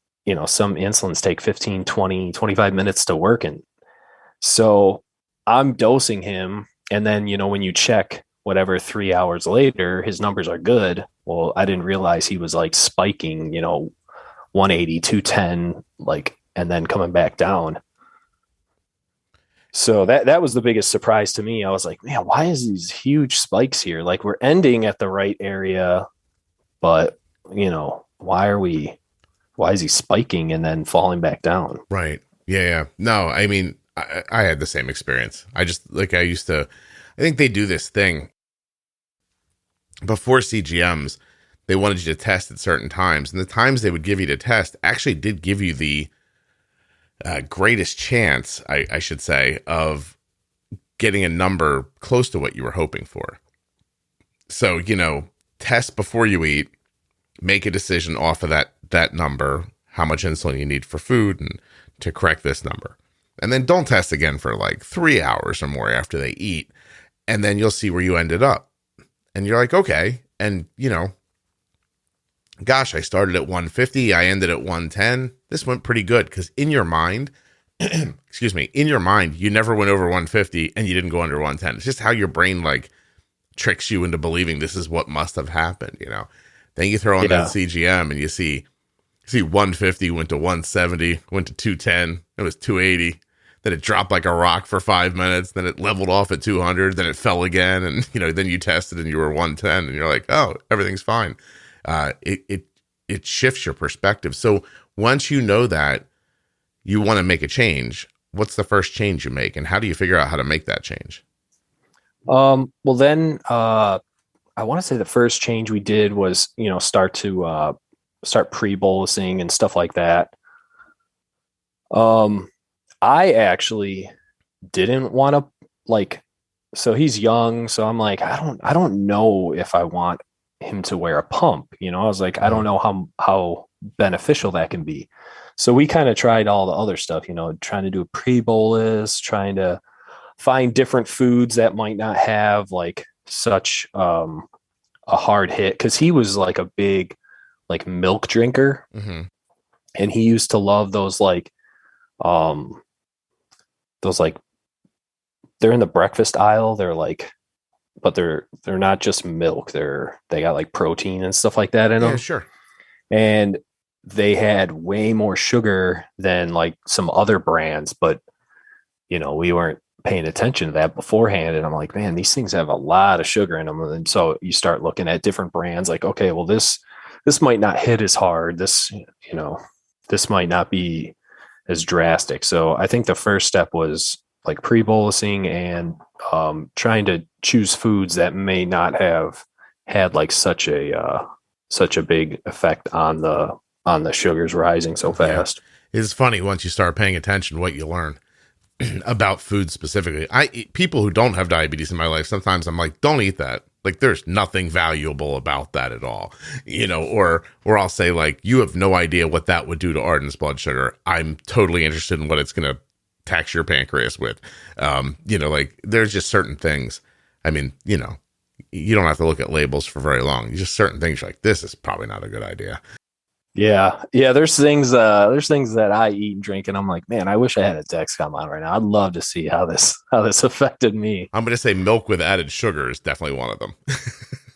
some insulins take 15, 20, 25 minutes to work. And so I'm dosing him. And then, when you check whatever 3 hours later, his numbers are good. Well, I didn't realize he was like spiking, 180, 210, like, and then coming back down. So that was the biggest surprise to me. I was like, man, why is these huge spikes here? Like we're ending at the right area, but why is he spiking and then falling back down? Right. Yeah. No, I mean, I had the same experience. I think they do this thing before CGMs. They wanted you to test at certain times, and the times they would give you to test actually did give you the greatest chance, I should say, of getting a number close to what you were hoping for. So, test before you eat, make a decision off of that number, how much insulin you need for food and to correct this number. And then don't test again for like 3 hours or more after they eat. And then you'll see where you ended up. And you're like, okay. And, gosh, I started at 150, I ended at 110. This went pretty good because in your mind, excuse me, in your mind, you never went over 150 and you didn't go under 110. It's just how your brain like tricks you into believing this is what must have happened, you know. Then you throw on that CGM and you see 150 went to 170, went to 210, it was 280. Then it dropped like a rock for 5 minutes. Then it leveled off at 200. Then it fell again. And, you know, then you tested and you were 110 and you're like, oh, everything's fine. It shifts your perspective. So once you know that you want to make a change, what's the first change you make? And how do you figure out how to make that change? Well, then I want to say the first change we did was, you know, start pre-bolusing and stuff like that. I actually didn't want to so he's young. So I'm like, I don't know if I want him to wear a pump. You know, I was like, I don't know how beneficial that can be. So we kind of tried all the other stuff, you know, trying to do a pre-bolus, trying to find different foods that might not have like such a hard hit. Cause he was like a big like milk drinker. Mm-hmm. And he used to love those they're in the breakfast aisle. They're like, but they're not just milk. They got like protein and stuff like that in them. Yeah, sure. And they had way more sugar than like some other brands, but you know, we weren't paying attention to that beforehand. And I'm like, man, these things have a lot of sugar in them. And so you start looking at different brands like, okay, well, this might not hit as hard. This might not be as drastic. So I think the first step was like pre-bolusing and trying to choose foods that may not have had like such a big effect on the sugars rising so fast. Yeah. It's funny once you start paying attention what you learn about food specifically. People who don't have diabetes in my life, sometimes I'm like, don't eat that. Like there's nothing valuable about that at all, you know, or I'll say like, you have no idea what that would do to Arden's blood sugar. I'm totally interested in what it's going to tax your pancreas with. You know, like there's just certain things. I mean, you know, you don't have to look at labels for very long. Just certain things you're like, this is probably not a good idea. Yeah. There's things that I eat and drink, and I'm like, man, I wish I had a Dexcom on right now. I'd love to see how this affected me. I'm going to say milk with added sugar is definitely one of them.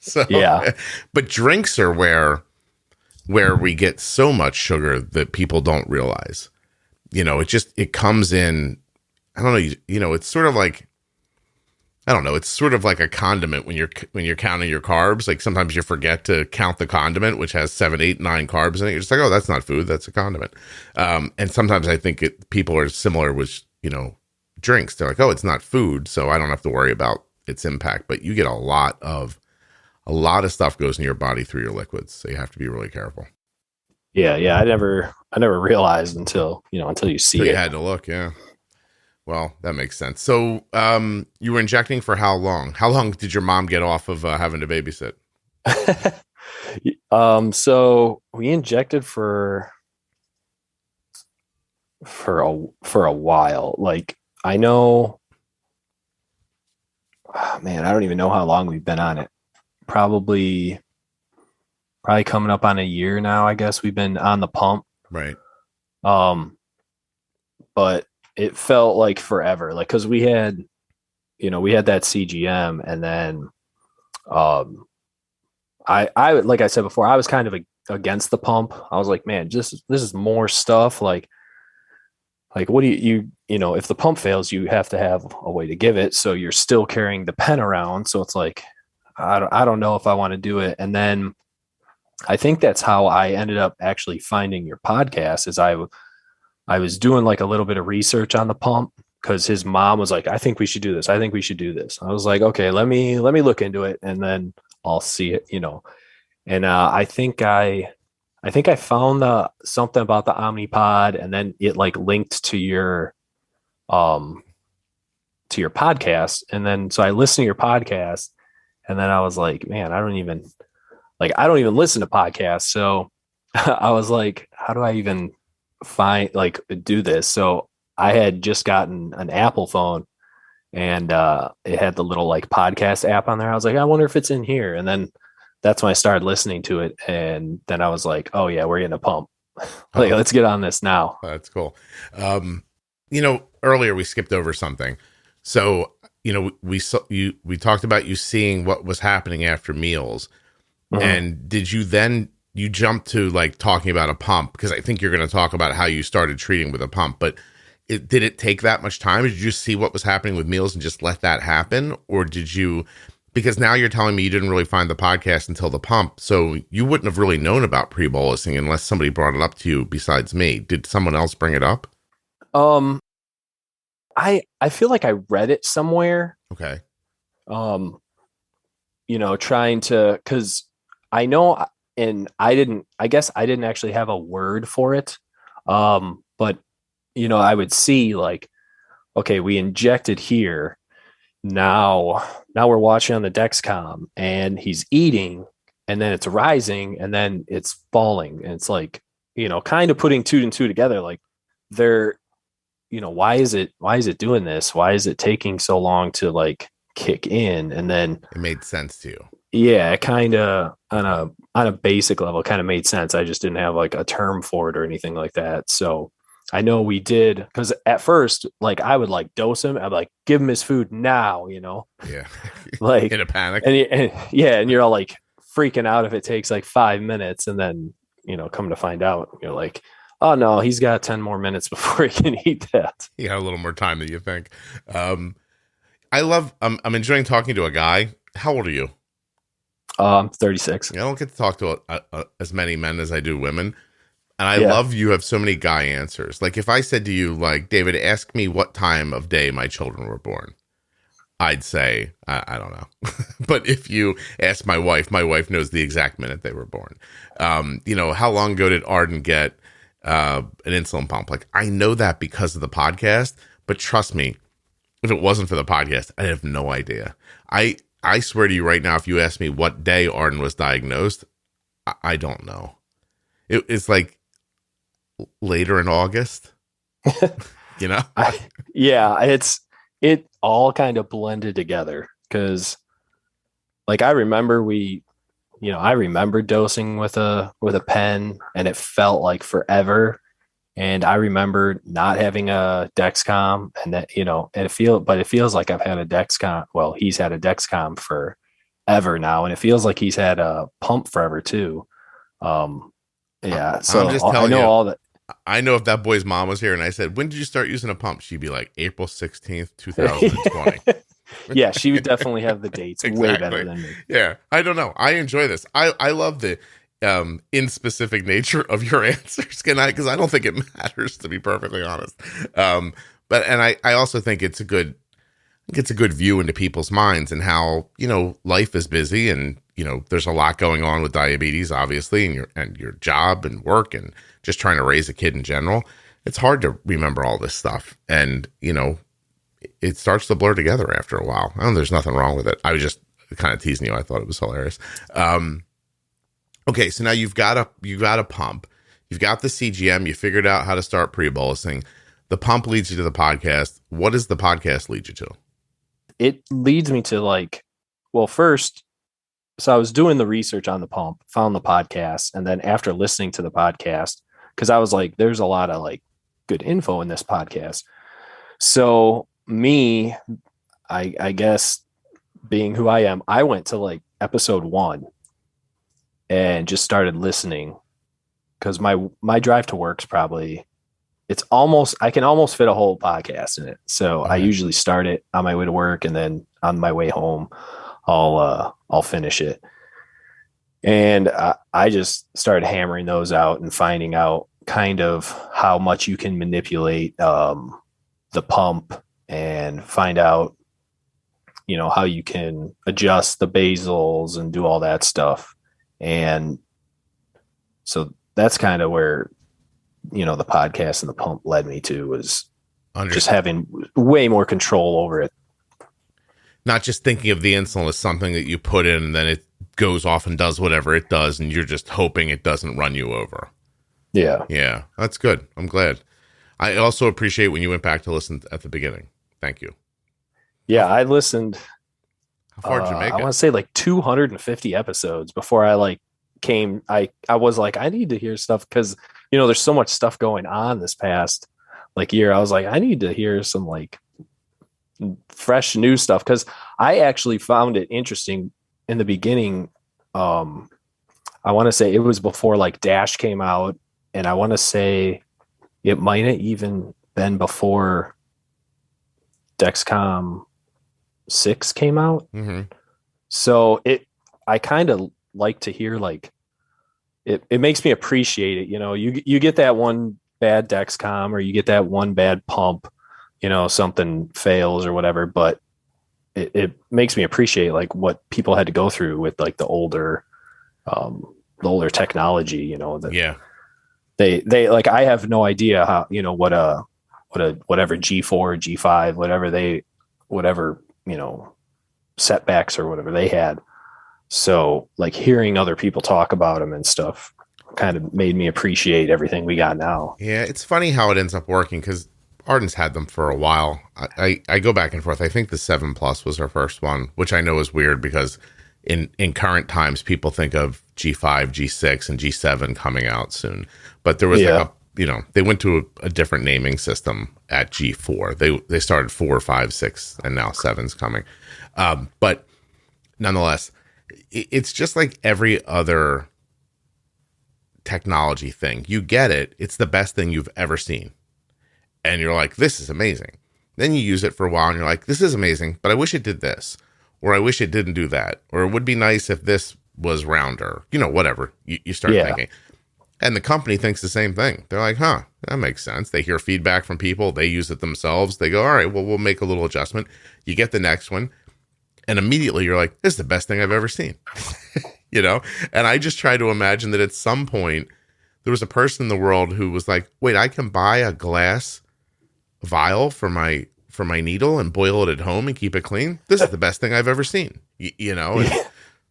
So, yeah. But drinks are where we get so much sugar that people don't realize. You know, it comes in, I don't know, you know, it's sort of like, I don't know. It's sort of like a condiment when you're counting your carbs. Like sometimes you forget to count the condiment, which has 7, 8, 9 carbs in it. You're just like, oh, that's not food. That's a condiment. And sometimes I think people are similar with, you know, drinks. They're like, oh, it's not food, so I don't have to worry about its impact. But you get a lot of stuff goes in your body through your liquids, so you have to be really careful. Yeah. I never realized until you see it. You had to look, yeah. Well, that makes sense. So you were injecting for how long? How long did your mom get off of having to babysit? So we injected for a while. Like I know, man, I don't even know how long we've been on it. Probably coming up on a year now, I guess we've been on the pump. Right. But it felt like forever, like, cause we had that CGM, and then, I like I said before, I was kind of against the pump. I was like, man, this is more stuff. Like what do you if the pump fails, you have to have a way to give it. So you're still carrying the pen around. So it's like, I don't know if I want to do it. And then I think that's how I ended up actually finding your podcast. Is I was doing like a little bit of research on the pump because his mom was like, I think we should do this. I think we should do this. I was like, okay, let me look into it, and then I'll see it, you know. And I think I found something about the Omnipod, and then it like linked to your podcast. And then, so I listened to your podcast, and then I was like, man, I don't even listen to podcasts. So I was like, how do I even do this? So I had just gotten an Apple phone, and it had the little like podcast app on there. I was like, I wonder if it's in here. And then that's when I started listening to it. And then I was like, oh yeah, we're getting a pump. Like, let's get on this now. That's cool. Earlier we skipped over something. So, we talked about you seeing what was happening after meals. Mm-hmm. And did you then, you jump to like talking about a pump? Because I think you're going to talk about how you started treating with a pump, but did it take that much time? Did you just see what was happening with meals and just let that happen? Or did you, because now you're telling me you didn't really find the podcast until the pump. So you wouldn't have really known about pre-bolusing unless somebody brought it up to you besides me. Did someone else bring it up? I feel like I read it somewhere. Okay. Trying to, cause I know, and I guess I didn't actually have a word for it. But I would see like, okay, we injected here. Now we're watching on the Dexcom and he's eating and then it's rising and then it's falling. And it's like, kind of putting two and two together. Like they're, why is it doing this? Why is it taking so long to like kick in? And then it made sense to you. Yeah, it kind of on a basic level kind of made sense. I just didn't have like a term for it or anything like that. So I know we did, because at first, like I would like dose him. I'd like give him his food now, Yeah. Like in a panic. And you're all like freaking out if it takes like 5 minutes, and then come to find out, you're like, oh no, he's got 10 more minutes before he can eat that. He had a little more time than you think. I'm enjoying talking to a guy. How old are you? I'm 36. I don't get to talk to as many men as I do women. And I love you have so many guy answers. Like if I said to you, like, David, ask me what time of day my children were born, I'd say, I don't know. But if you ask my wife knows the exact minute they were born. How long ago did Arden get an insulin pump? Like I know that because of the podcast, but trust me, if it wasn't for the podcast, I have no idea. I swear to you right now, if you ask me what day Arden was diagnosed, I don't know. It's like later in August, it all kind of blended together, because like I remember I remember dosing with a pen and it felt like forever. And I remember not having a Dexcom, and that, it feels like I've had a Dexcom. Well, he's had a Dexcom forever now. And it feels like he's had a pump forever too. Yeah. So I'm just telling you, all that. I know if that boy's mom was here and I said, when did you start using a pump? She'd be like April 16th, 2020. Yeah. She would definitely have the dates way better than me. Yeah. I don't know. I enjoy this. I love the in specific nature of your answers. Because I don't think it matters, to be perfectly honest. But I also think it's a good view into people's minds and how, life is busy and, there's a lot going on with diabetes, obviously, and your job and work and just trying to raise a kid in general. It's hard to remember all this stuff. And, it starts to blur together after a while. There's nothing wrong with it. I was just kind of teasing you. I thought it was hilarious. Okay. So now you've got a pump, you've got the CGM, you figured out how to start pre-bolusing. The pump leads you to the podcast. What does the podcast lead you to? It leads me to first, so I was doing the research on the pump, found the podcast. And then after listening to the podcast, because I was like, there's a lot of like good info in this podcast. So I guess being who I am, I went to like episode 1 and just started listening, because my drive to work's probably, I can almost fit a whole podcast in it. So I usually start it on my way to work, and then on my way home, I'll finish it. And I just started hammering those out and finding out kind of how much you can manipulate the pump, and find out, how you can adjust the basals and do all that stuff. And so that's kind of where, the podcast and the pump led me to, was just having way more control over it. Not just thinking of the insulin as something that you put in and then it goes off and does whatever it does, and you're just hoping it doesn't run you over. Yeah. Yeah, that's good. I'm glad. I also appreciate when you went back to listen at the beginning. Thank you. Yeah, I listened. How far did you make I it? want to say like 250 episodes before I like came. I was like, I need to hear stuff because there's so much stuff going on this past like year. I was like, I need to hear some like fresh new stuff because I actually found it interesting in the beginning. I want to say it was before like Dash came out, and I want to say it might have even been before Dexcom 6 came out. Mm-hmm. So I kind of like to hear like it makes me appreciate it. You get that one bad Dexcom or you get that one bad pump, something fails or whatever, but it makes me appreciate like what people had to go through with like the older technology, that they like, I have no idea how, whatever G4, G5, whatever, setbacks or whatever they had. So like hearing other people talk about them and stuff kind of made me appreciate everything we got now. Yeah. It's funny how it ends up working because Arden's had them for a while. I go back and forth. I think the 7 Plus was her first one, which I know is weird because in current times, people think of G5, G6, and G7 coming out soon. But there was they went to a different naming system at G4. They started 4, 5, 6, and now 7's coming. But nonetheless, it's just like every other technology thing. You get it. It's the best thing you've ever seen. And you're like, this is amazing. Then you use it for a while and you're like, this is amazing, but I wish it did this. Or I wish it didn't do that. Or it would be nice if this was rounder. Whatever. You start thinking. And the company thinks the same thing. They're like, huh, that makes sense. They hear feedback from people. They use it themselves. They go, all right, well, we'll make a little adjustment. You get the next one. And immediately you're like, this is the best thing I've ever seen. And I just try to imagine that at some point there was a person in the world who was like, wait, I can buy a glass vial for my needle and boil it at home and keep it clean. This is the best thing I've ever seen.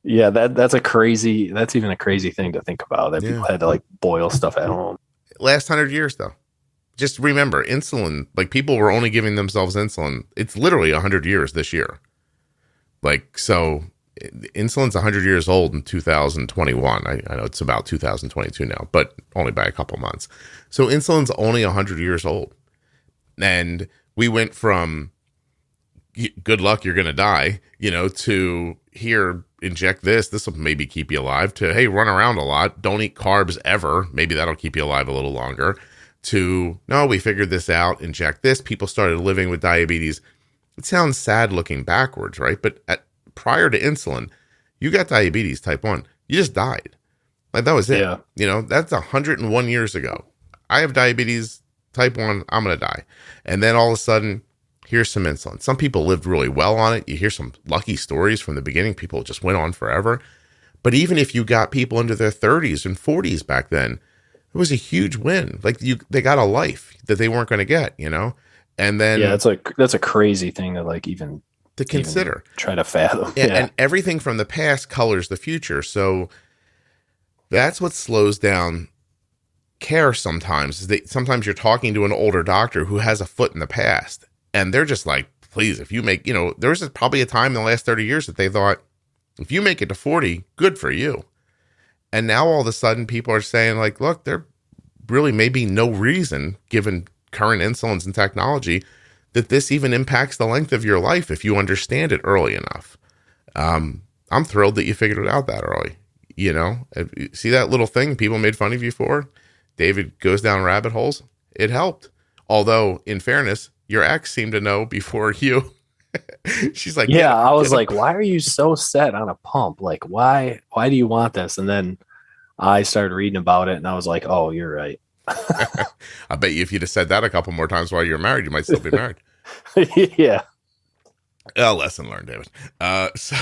Yeah, that's even a crazy thing to think about, that people had to like boil stuff at home. Last 100 years though. Just remember, insulin, like people were only giving themselves insulin. It's literally 100 years this year. Like, so insulin's 100 years old in 2021. I know it's about 2022 now, but only by a couple months. So insulin's only 100 years old. And we went from good luck, you're going to die, to here, inject this will maybe keep you alive, to, hey, run around a lot. Don't eat carbs ever. Maybe that'll keep you alive a little longer, to, no, we figured this out, inject this. People started living with diabetes. It sounds sad looking backwards, right? But prior to insulin, you got diabetes type 1. You just died. Like that was it. Yeah. That's 101 years ago. I have diabetes type 1. I'm going to die. And then all of a sudden, here's some insulin. Some people lived really well on it. You hear some lucky stories from the beginning. People just went on forever. But even if you got people into their 30s and 40s back then, it was a huge win. Like they got a life that they weren't going to get, And then that's a crazy thing to like even to consider, try to fathom. And everything from the past colors the future. So that's what slows down care sometimes, is that sometimes you're talking to an older doctor who has a foot in the past, and they're just like, please, if you make, there was probably a time in the last 30 years that they thought, if you make it to 40, good for you. And now all of a sudden people are saying like, look, there really may be no reason, given current insulins and technology, that this even impacts the length of your life if you understand it early enough. I'm thrilled that you figured it out that early. See that little thing people made fun of you for? David goes down rabbit holes. It helped. Although, in fairness, your ex seemed to know before you. She's like, yeah, I was like, why are you so set on a pump? Like, why do you want this? And then I started reading about it and I was like, oh, you're right. I bet you if you'd have said that a couple more times while you're married, you might still be married. Yeah. Lesson learned, David. So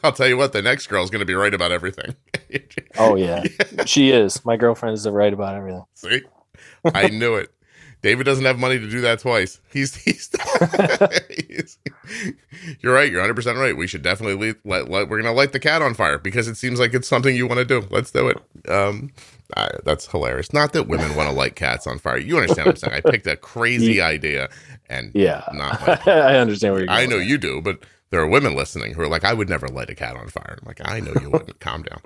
I'll tell you what, the next girl is going to be right about everything. Oh, yeah. She is. My girlfriend is right about everything. See? I knew it. David doesn't have money to do that twice. He's you're right. You're 100% right. We should definitely we're going to light the cat on fire because it seems like it's something you want to do. Let's do it. That's hilarious. Not that women want to light cats on fire. You understand what I'm saying? I picked a crazy idea and yeah, not I understand where you're going. I know you do, but there are women listening who are like, I would never light a cat on fire. I'm like, I know you wouldn't. Calm down.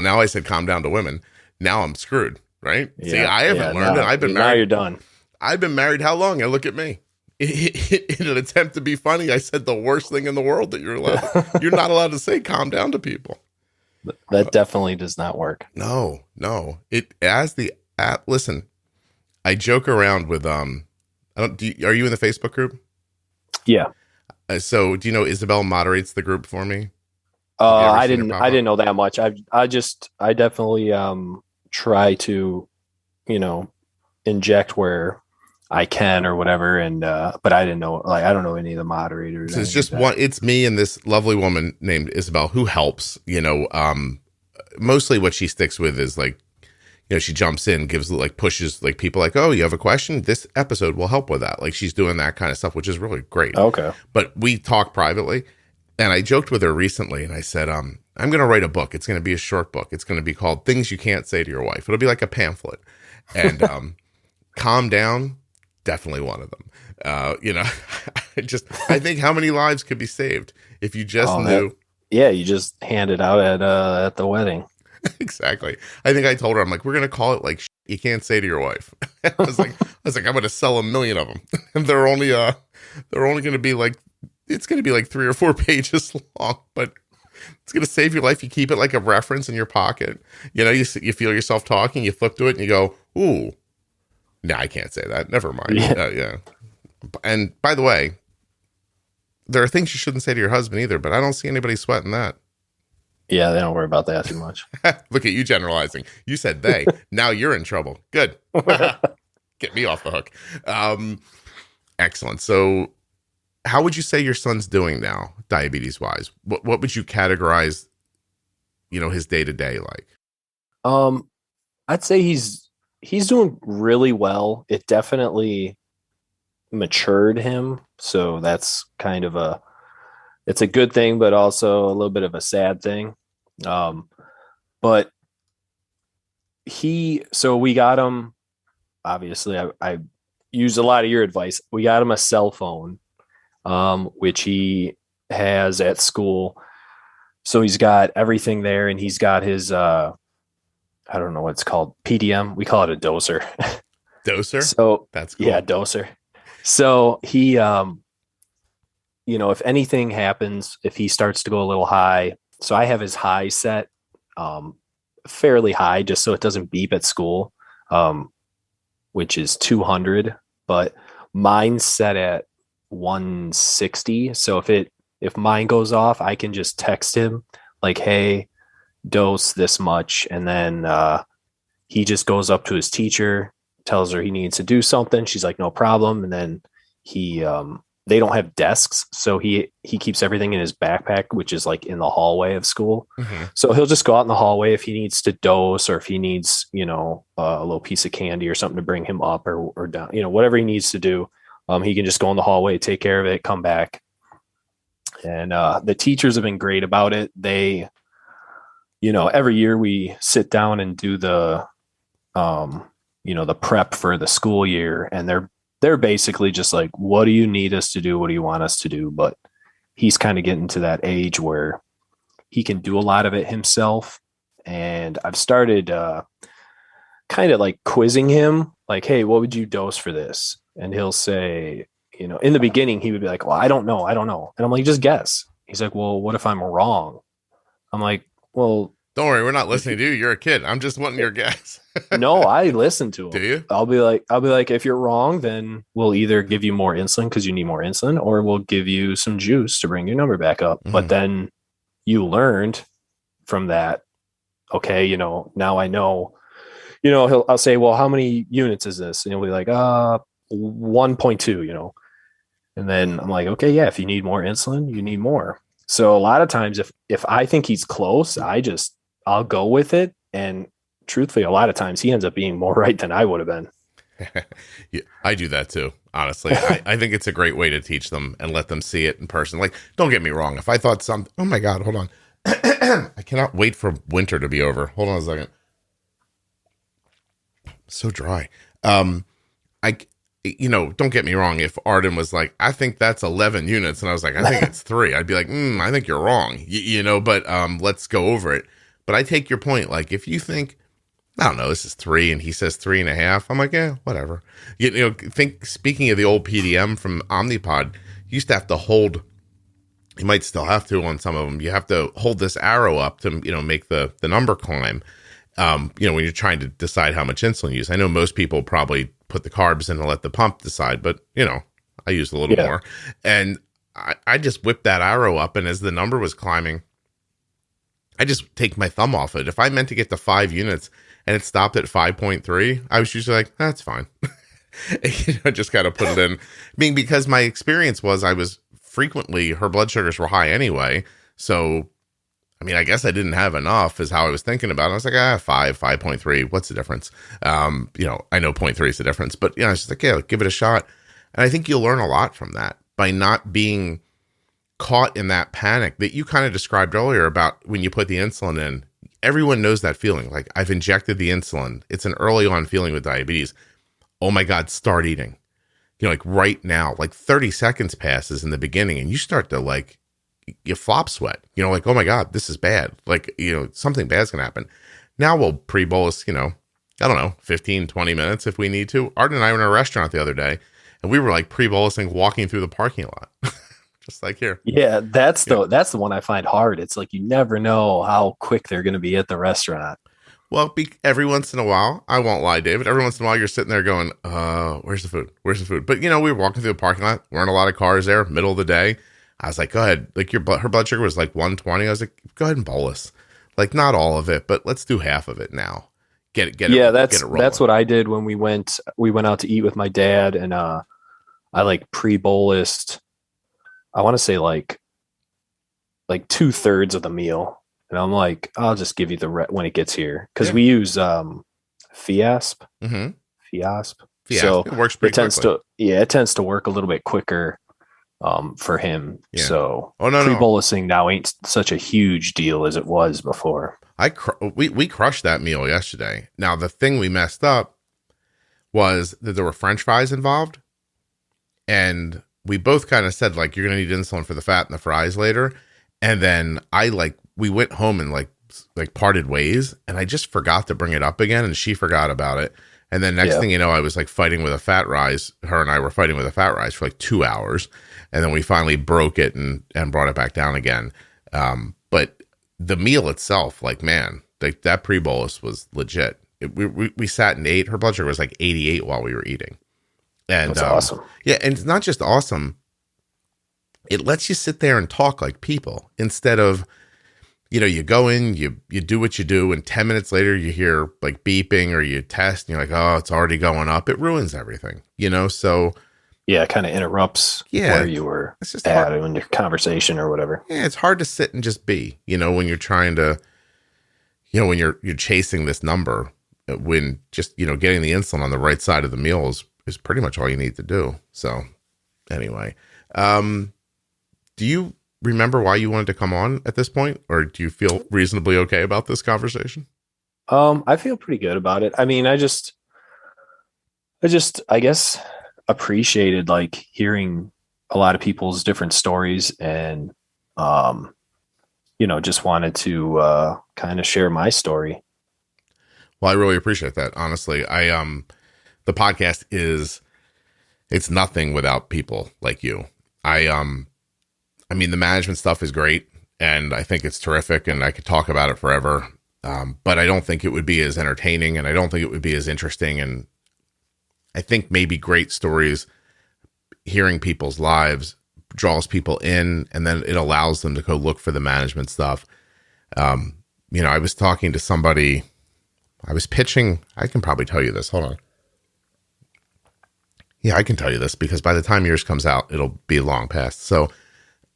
Now I said calm down to women. Now I'm screwed, right? Yeah, See, I haven't learned it. I've been married. Now you're done. I've been married how long? And look at me. In an attempt to be funny, I said the worst thing in the world that you're not allowed to say calm down to people. That definitely does not work. No. Listen, I joke around with, are you in the Facebook group? Yeah. So do you know Isabel moderates the group for me? I didn't know that much. I definitely try to, inject where I can or whatever. And, but I didn't know, I don't know any of the moderators. So it's just it's me and this lovely woman named Isabel who helps, mostly what she sticks with is she jumps in, gives pushes people oh, you have a question? This episode will help with that. She's doing that kind of stuff, which is really great. Okay. But we talk privately, and I joked with her recently and I said, I'm going to write a book. It's going to be a short book. It's going to be called Things You Can't Say to Your Wife. It'll be like a pamphlet. And calm down, definitely one of them. I think how many lives could be saved if you just knew. You just hand it out at the wedding. Exactly. I think I told her, I'm like, we're going to call it you can't say to your wife. I was like, I'm going to sell 1 million of them. And they're only going to be it's going to be 3 or 4 pages long, but it's going to save your life. You keep it like a reference in your pocket. You feel yourself talking, you flip to it and you go, ooh, no, I can't say that. Never mind. Yeah. And by the way, there are things you shouldn't say to your husband either, but I don't see anybody sweating that. Yeah, they don't worry about that too much. Look at you generalizing. You said they. Now you're in trouble. Good. Get me off the hook. Excellent. So how would you say your son's doing now, diabetes-wise? What would you categorize, his day-to-day like? I'd say he's doing really well. It definitely matured him. So that's kind of it's a good thing, but also a little bit of a sad thing. But we got him, obviously I used a lot of your advice. We got him a cell phone, which he has at school. So he's got everything there, and he's got his, I don't know what it's called, PDM. We call it a doser. Doser? So that's cool. Yeah, doser. So he, if anything happens, if he starts to go a little high, so I have his high set fairly high just so it doesn't beep at school, which is 200, but mine's set at 160. So if mine goes off, I can just text him hey, dose this much. And then he just goes up to his teacher, tells her he needs to do something. She's like, no problem. And then they don't have desks, so he keeps everything in his backpack, which is in the hallway of school. Mm-hmm. So he'll just go out in the hallway if he needs to dose, or if he needs a little piece of candy or something to bring him up or down, whatever he needs to do. He can just go in the hallway, take care of it, come back. And the teachers have been great about it. They, every year we sit down and do the the prep for the school year, and they're basically just what do you need us to do? What do you want us to do? But he's kind of getting to that age where he can do a lot of it himself. And I've started kind of quizzing him, hey, what would you dose for this? And he'll say, in the beginning, he would be like, well, I don't know. And I'm like, just guess. He's like, well, what if I'm wrong? I'm like, well, don't worry, we're not listening to you. You're a kid. I'm just wanting your guess. No, I listen to him. Do you? I'll be like, if you're wrong, then we'll either give you more insulin because you need more insulin, or we'll give you some juice to bring your number back up. Mm-hmm. But then you learned from that. Okay, now I know. I'll say, well, how many units is this? And he'll be like, 1.2. And then I'm like, okay, yeah. If you need more insulin, you need more. So a lot of times, if I think he's close, I'll go with it. And truthfully, a lot of times he ends up being more right than I would have been. Yeah, I do that too. Honestly, I think it's a great way to teach them and let them see it in person. Don't get me wrong. If I thought oh my God, hold on. I cannot wait for winter to be over. Hold on a second. So dry. don't get me wrong. If Arden was like, I think that's 11 units, and I was like, I think it's 3, I'd be like, I think you're wrong, but let's go over it. But I take your point. Like, if you think, I don't know, this is 3, and he says 3.5, I'm like, yeah, whatever. Speaking of the old PDM from Omnipod, you used to have to hold, you might still have to on some of them, you have to hold this arrow up to, make the number climb, when you're trying to decide how much insulin you use. I know most people probably put the carbs in and let the pump decide, but, I used a little more. And I just whipped that arrow up, and as the number was climbing, I just take my thumb off it. If I meant to get to 5 units and it stopped at 5.3, I was usually like, that's fine. Just got to put it in. Because my experience was her blood sugars were high anyway. So, I guess I didn't have enough is how I was thinking about it. I was like, 5.3, what's the difference? I know 0.3 is the difference, but I was just like, yeah, give it a shot. And I think you'll learn a lot from that by not being caught in that panic that you kind of described earlier about when you put the insulin in. Everyone knows that feeling. Like, I've injected the insulin. It's an early on feeling with diabetes. Oh my God, start eating. Like right now, like 30 seconds passes in the beginning and you start to you flop sweat, like, oh my God, this is bad. Like, something bad's going to happen. Now we'll pre-bolus, I don't know, 15, 20 minutes if we need to. Arden and I were in a restaurant the other day and we were like pre-bolusing, walking through the parking lot. Just like here. Yeah, that's the one I find hard. It's like you never know how quick they're going to be at the restaurant. Well, every once in a while, I won't lie, David. Every once in a while, you're sitting there going, "Where's the food? Where's the food?" But we were walking through the parking lot. Weren't a lot of cars there. Middle of the day. I was like, "Go ahead." Like her blood sugar was like 120. I was like, "Go ahead and bolus." Like, not all of it, but let's do half of it now. Get it. Yeah, that's what I did when we went out to eat with my dad, and I pre-bolused. I want to say like 2/3 of the meal. And I'm like, I'll just give you when it gets here. Cause we use, FIASP. Mm-hmm. FIASP. So it works pretty quickly. It tends to work a little bit quicker, for him. Yeah. So pre-bolusing now ain't such a huge deal as it was before. We crushed that meal yesterday. Now the thing we messed up was that there were French fries involved. And we both kind of said, like, you're going to need insulin for the fat and the fries later. And then we went home and like parted ways, and I just forgot to bring it up again, and she forgot about it. And then next thing you know, I was like fighting with a fat rise. Her and I were fighting with a fat rise for like 2 hours. And then we finally broke it and brought it back down again. But the meal itself, like, man, like that pre-bolus was legit. We sat and ate. Her blood sugar was like 88 while we were eating. And that's awesome. Yeah. And it's not just awesome. It lets you sit there and talk like people instead of, you go in, you do what you do, and 10 minutes later you hear like beeping or you test and you're like, oh, it's already going up. It ruins everything, so. Yeah, it kind of interrupts where you were at in your conversation or whatever. Yeah, it's hard to sit and just be, when you're trying to, when you're chasing this number, when just, getting the insulin on the right side of the meal is pretty much all you need to do. So anyway, do you remember why you wanted to come on at this point, or do you feel reasonably okay about this conversation? I feel pretty good about it. I mean, I guess appreciated like hearing a lot of people's different stories, and just wanted to kind of share my story. Well, I really appreciate that. Honestly, the podcast it's nothing without people like you. The management stuff is great, and I think it's terrific, and I could talk about it forever. But I don't think it would be as entertaining, and I don't think it would be as interesting. And I think maybe great stories, hearing people's lives draws people in, and then it allows them to go look for the management stuff. I was talking to somebody, I was pitching, I can probably tell you this. Hold on. Yeah, I can tell you this because by the time yours comes out, it'll be long past. So,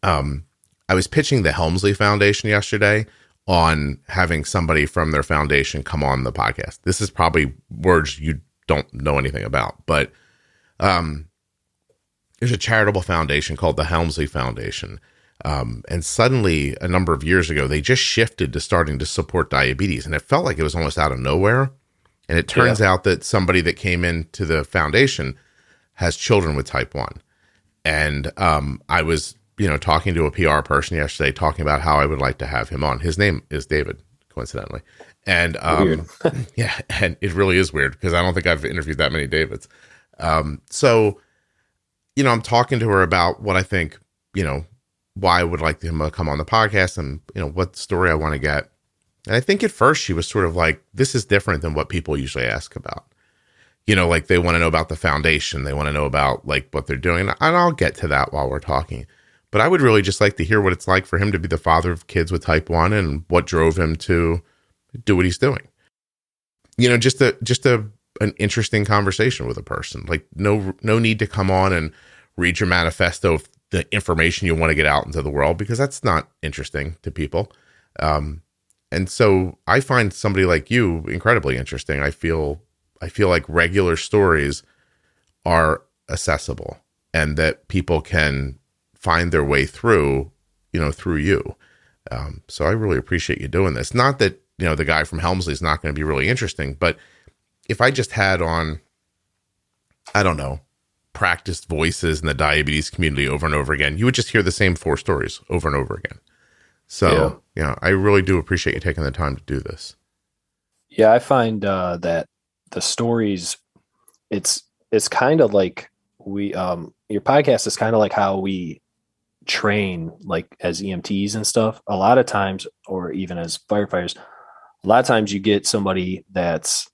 I was pitching the Helmsley Foundation yesterday on having somebody from their foundation come on the podcast. This is probably words you don't know anything about, but there's a charitable foundation called the Helmsley Foundation. And suddenly, a number of years ago, they just shifted to starting to support diabetes. And it felt like it was almost out of nowhere. And it turns out that somebody that came into the foundation has children with type 1. And I was, talking to a PR person yesterday, talking about how I would like to have him on. His name is David, coincidentally. And Weird. yeah, and it really is weird because I don't think I've interviewed that many Davids. So, I'm talking to her about what I think, why I would like him to come on the podcast and, what story I want to get. And I think at first she was sort of like, this is different than what people usually ask about. Like they want to know about the foundation. They want to know about like what they're doing. And I'll get to that while we're talking. But I would really just like to hear what it's like for him to be the father of kids with type 1 and what drove him to do what he's doing. Just an interesting conversation with a person. Like no need to come on and read your manifesto of the information you want to get out into the world, because that's not interesting to people. And so I find somebody like you incredibly interesting. I feel like regular stories are accessible and that people can find their way through, through you. So I really appreciate you doing this. Not that, the guy from Helmsley is not going to be really interesting, but if I just had on, I don't know, practiced voices in the diabetes community over and over again, you would just hear the same 4 stories over and over again. So, I really do appreciate you taking the time to do this. Yeah, I find that the stories, it's kind of like your podcast is kind of like how we train, like as EMTs and stuff. A lot of times, or even as firefighters, a lot of times you get somebody that's,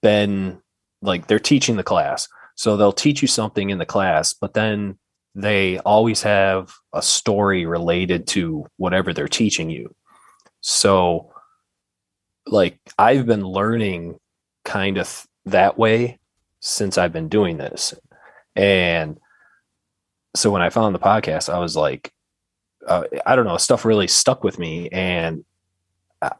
been like they're teaching the class. So they'll teach you something in the class, but then they always have a story related to whatever they're teaching you. So like I've been learning kind of that way since I've been doing this. And so when I found the podcast, I was like, I don't know, stuff really stuck with me. And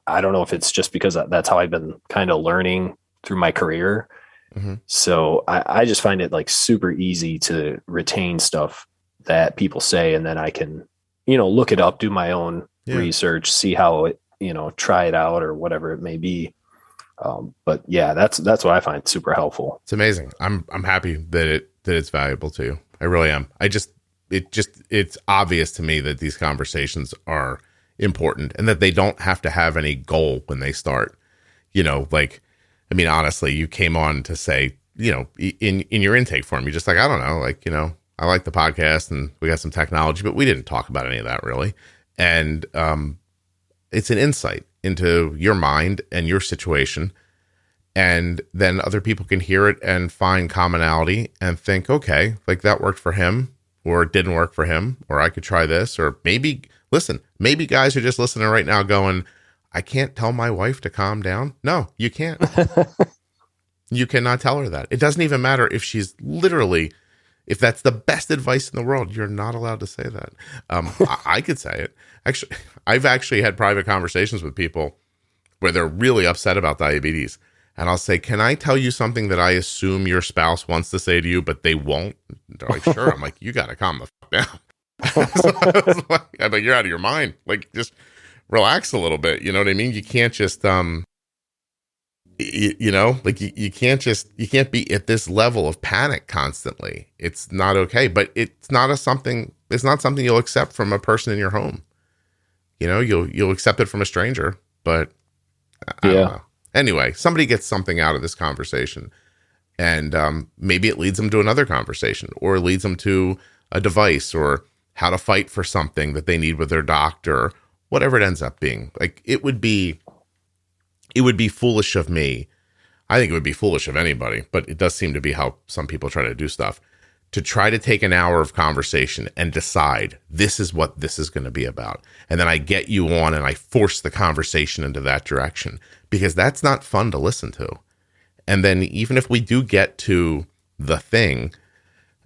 I don't know if it's just because that's how I've been kind of learning through my career. Mm-hmm. So I just find it like super easy to retain stuff that people say. And then I can, look it up, do my own research, see how it, try it out or whatever it may be. But yeah, that's what I find super helpful. It's amazing. I'm happy that it's valuable to you. I really am. It's obvious to me that these conversations are important and that they don't have to have any goal when they start. Honestly, you came on to say, in your intake form, you're just like, I don't know, I like the podcast and we got some technology, but we didn't talk about any of that really. And it's an insight into your mind and your situation. And then other people can hear it and find commonality and think, okay, like that worked for him or it didn't work for him, or I could try this, or maybe guys are just listening right now going, I can't tell my wife to calm down. No, you can't. You cannot tell her that. It doesn't even matter if she's literally, if that's the best advice in the world, you're not allowed to say that. I could say it. Actually, I've actually had private conversations with people where they're really upset about diabetes. And I'll say, can I tell you something that I assume your spouse wants to say to you, but they won't? They're like, sure. I'm like, you got to calm the fuck down. So I'm like, you're out of your mind. Like, just relax a little bit. You know what I mean? You can't just, you can't be at this level of panic constantly. It's not okay, but it's not something you'll accept from a person in your home. You'll accept it from a stranger, but I don't know. Anyway, somebody gets something out of this conversation and maybe it leads them to another conversation or leads them to a device or how to fight for something that they need with their doctor, whatever it ends up being. Like it would be foolish of me. I think it would be foolish of anybody, but it does seem to be how some people try to do stuff, to try to take an hour of conversation and decide this is what this is going to be about. And then I get you on and I force the conversation into that direction because that's not fun to listen to. And then even if we do get to the thing,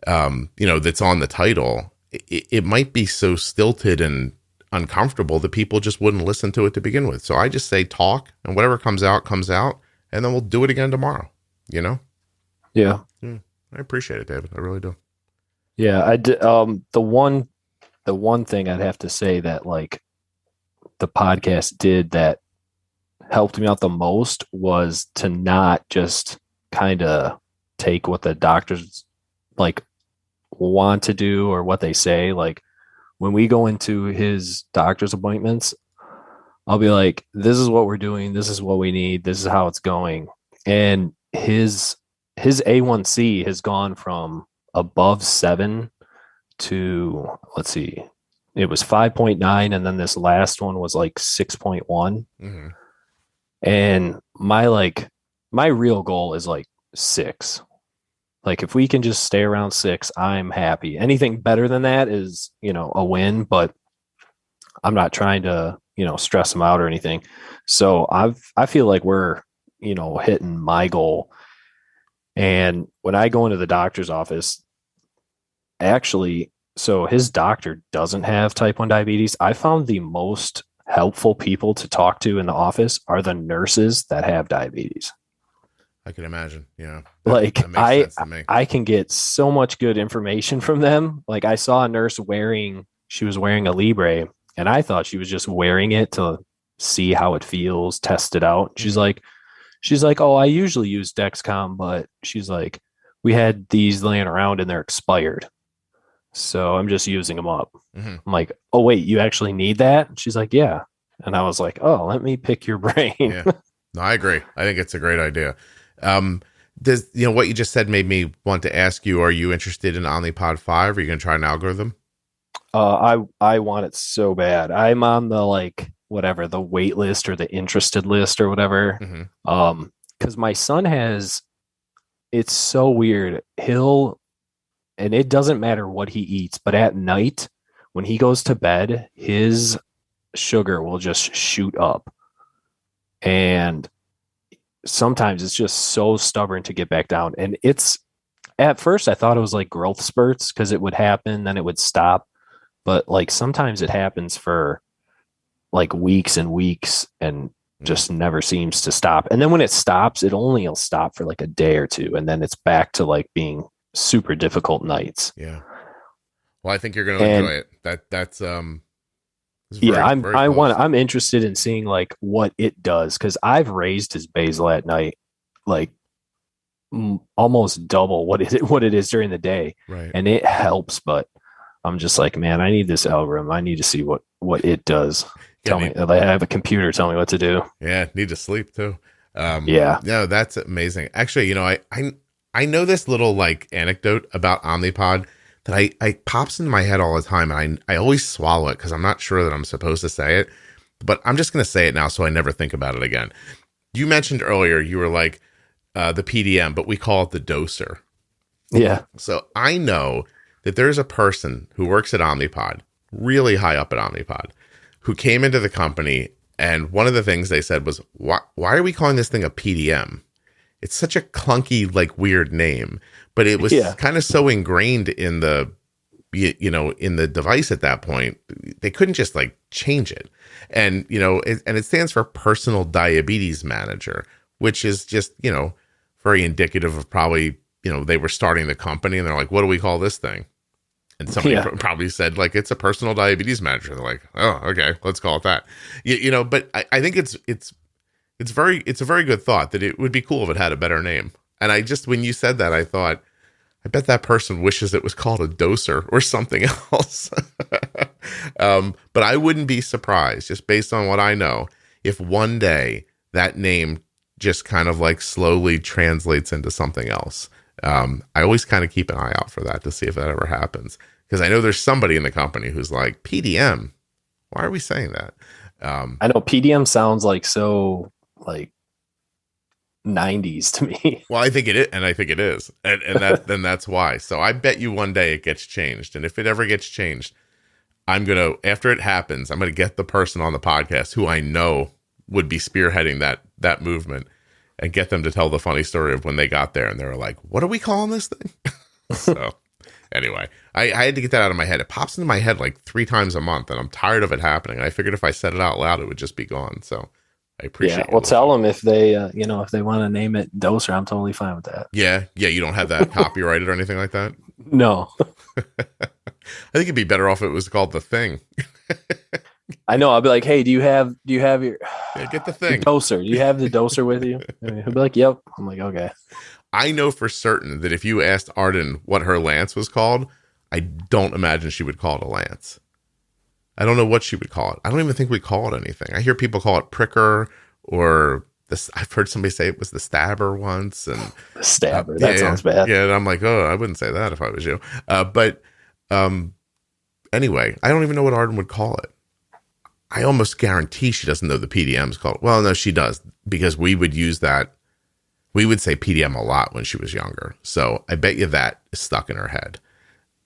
that's on the title, it might be so stilted and uncomfortable that people just wouldn't listen to it to begin with. So I just say talk and whatever comes out, and then we'll do it again tomorrow, Yeah. I appreciate it, David. I really do. Yeah. I did. The one thing I'd have to say that like the podcast did that helped me out the most was to not just kind of take what the doctors like want to do or what they say. Like when we go into his doctor's appointments, I'll be like, this is what we're doing. This is what we need. This is how it's going. And his A1C has gone from above 7 to, let's see, it was 5.9. And then this last one was like 6.1. Mm-hmm. And my real goal is like 6. Like if we can just stay around 6, I'm happy. Anything better than that is, a win, but I'm not trying to, stress them out or anything. So I feel like we're, hitting my goal. And when I go into the doctor's office, actually, so his doctor doesn't have type 1 diabetes. I found the most helpful people to talk to in the office are the nurses that have diabetes. I can imagine. Yeah. That makes sense to me. I can get so much good information from them. Like I saw a nurse she was wearing a Libre, and I thought she was just wearing it to see how it feels, test it out. She's like, oh, I usually use Dexcom, but she's like, we had these laying around and they're expired. So I'm just using them up. Mm-hmm. I'm like, oh, wait, you actually need that? And she's like, yeah. And I was like, oh, let me pick your brain. Yeah. No, I agree. I think it's a great idea. What you just said made me want to ask you, are you interested in Omnipod 5? Are you going to try an algorithm? I want it so bad. I'm on the the wait list or the interested list or whatever. Mm-hmm. Cause my son it's so weird. And it doesn't matter what he eats, but at night when he goes to bed, his sugar will just shoot up. And sometimes it's just so stubborn to get back down. And at first I thought it was like growth spurts because it would happen, then it would stop. But sometimes it happens for weeks and weeks and just never seems to stop. And then when it stops, will stop for a day or two. And then it's back to being super difficult nights. Yeah. Well, I think you're going to enjoy it. That's I'm interested in seeing what it does, because I've raised his basal at night almost double what it is during the day, right? And it helps, but I'm just like, man, I need this algorithm. I need to see what it does. Tell me, I have a computer tell me what to do. Yeah, need to sleep too. Yeah, no, that's amazing. Actually, I know this little anecdote about Omnipod that I pops into my head all the time, and I always swallow it because I'm not sure that I'm supposed to say it, but I'm just going to say it now so I never think about it again. You mentioned earlier you were the PDM, but we call it the doser. Yeah. So I know that there's a person who works at Omnipod, really high up at Omnipod, who came into the company, and one of the things they said was, why are we calling this thing a PDM? It's such a clunky, weird name, but it was kind of so ingrained in the, in the device at that point, they couldn't just change it. And, and it stands for Personal Diabetes Manager, which is just, very indicative of probably, they were starting the company and they're like, what do we call this thing? And somebody probably said it's a personal diabetes manager. They're like, oh, okay, let's call it that. But I think it's a very good thought that it would be cool if it had a better name. And when you said that, I thought, I bet that person wishes it was called a doser or something else. But I wouldn't be surprised, just based on what I know, if one day that name just kind of slowly translates into something else. I always kind of keep an eye out for that to see if that ever happens. Because I know there's somebody in the company who's like, PDM, why are we saying that? I know PDM sounds so 90s to me. Well, I think it is, and I think it is, and then that's why. So I bet you one day it gets changed, and if it ever gets changed, after it happens, I'm gonna get the person on the podcast who I know would be spearheading that movement, and get them to tell the funny story of when they got there and they were like, "What are we calling this thing?" So anyway, I had to get that out of my head. It pops into my head 3 times a month, and I'm tired of it happening. I figured if I said it out loud, it would just be gone. So I appreciate it. Well, tell them if they, if they want to name it Doser, I'm totally fine with that. Yeah. You don't have that copyrighted or anything like that? No. I think it'd be better off if it was called The Thing. I know. I'll be like, hey, do you have your get the thing doser? Do you have the doser with you? He'll be like, yep. I'm like, okay. I know for certain that if you asked Arden what her Lance was called, I don't imagine she would call it a Lance. I don't know what she would call it. I don't even think we call it anything. I hear people call it pricker, or this. I've heard somebody say it was the stabber once. And The stabber. That sounds bad. Yeah, and I'm like, oh, I wouldn't say that if I was you. But anyway, I don't even know what Arden would call it. I almost guarantee she doesn't know the PDM's called. Well, no, she does, because we would use that. We would say PDM a lot when she was younger. So I bet you that is stuck in her head.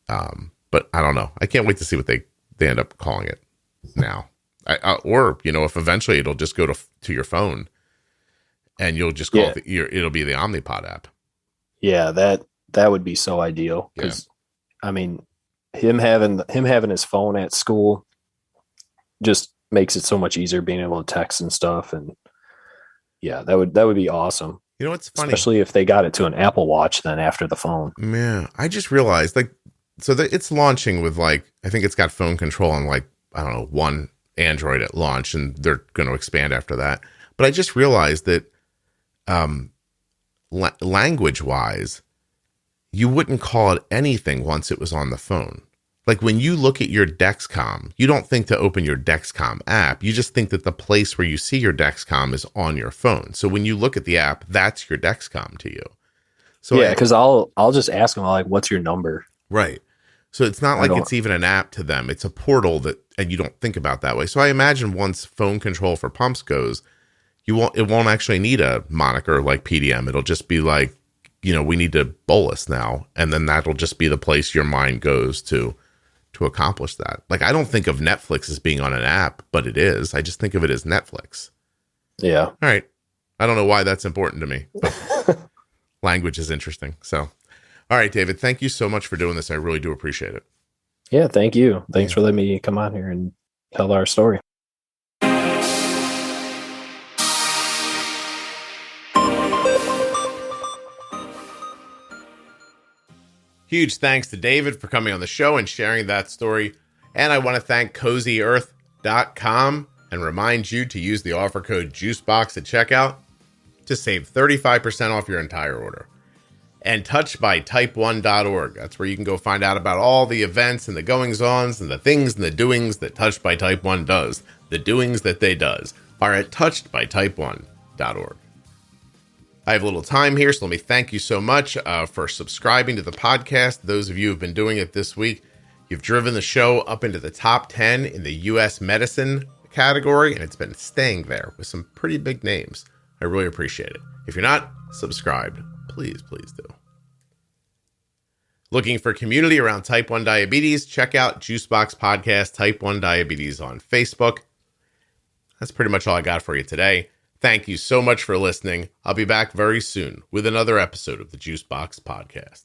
But I don't know. I can't wait to see what they end up calling it now. Or, if eventually it'll just go to your phone and you'll just call it, it'll be the Omnipod app. Yeah, that would be so ideal. Because, I mean, him having his phone at school just makes it so much easier being able to text and stuff. And yeah, that would be awesome. You know what's funny? Especially if they got it to an Apple Watch then after the phone. Yeah, I just realized, it's launching with, I think it's got phone control on, I don't know, one Android at launch, and they're going to expand after that. But I just realized that language-wise, you wouldn't call it anything once it was on the phone. Like when you look at your Dexcom, you don't think to open your Dexcom app. You just think that the place where you see your Dexcom is on your phone. So when you look at the app, that's your Dexcom to you. So yeah, because I'll just ask them, what's your number? Right. So it's not like it's even an app to them. It's a portal and you don't think about that way. So I imagine once phone control for pumps goes, it won't actually need a moniker like PDM. It'll just be like, we need to bolus now. And then that'll just be the place your mind goes to accomplish that. I don't think of Netflix as being on an app, but it is. I just think of it as Netflix. Yeah. All right. I don't know why that's important to me, but language is interesting. So, all right, David, thank you so much for doing this. I really do appreciate it. Yeah, thank you. Thanks for letting me come on here and tell our story. Huge thanks to David for coming on the show and sharing that story. And I want to thank CozyEarth.com and remind you to use the offer code JUICEBOX at checkout to save 35% off your entire order. And touchedbytype1.org. That's where you can go find out about all the events and the goings-ons and the things and the doings that Touched by Type 1 does. The doings that they does are at touchedbytype1.org. I have a little time here, so let me thank you so much for subscribing to the podcast. Those of you who have been doing it this week, you've driven the show up into the top 10 in the U.S. medicine category, and it's been staying there with some pretty big names. I really appreciate it. If you're not subscribed, please do. Looking for community around type 1 diabetes? Check out Juicebox Podcast Type 1 Diabetes on Facebook. That's pretty much all I got for you today. Thank you so much for listening. I'll be back very soon with another episode of the Juicebox Podcast.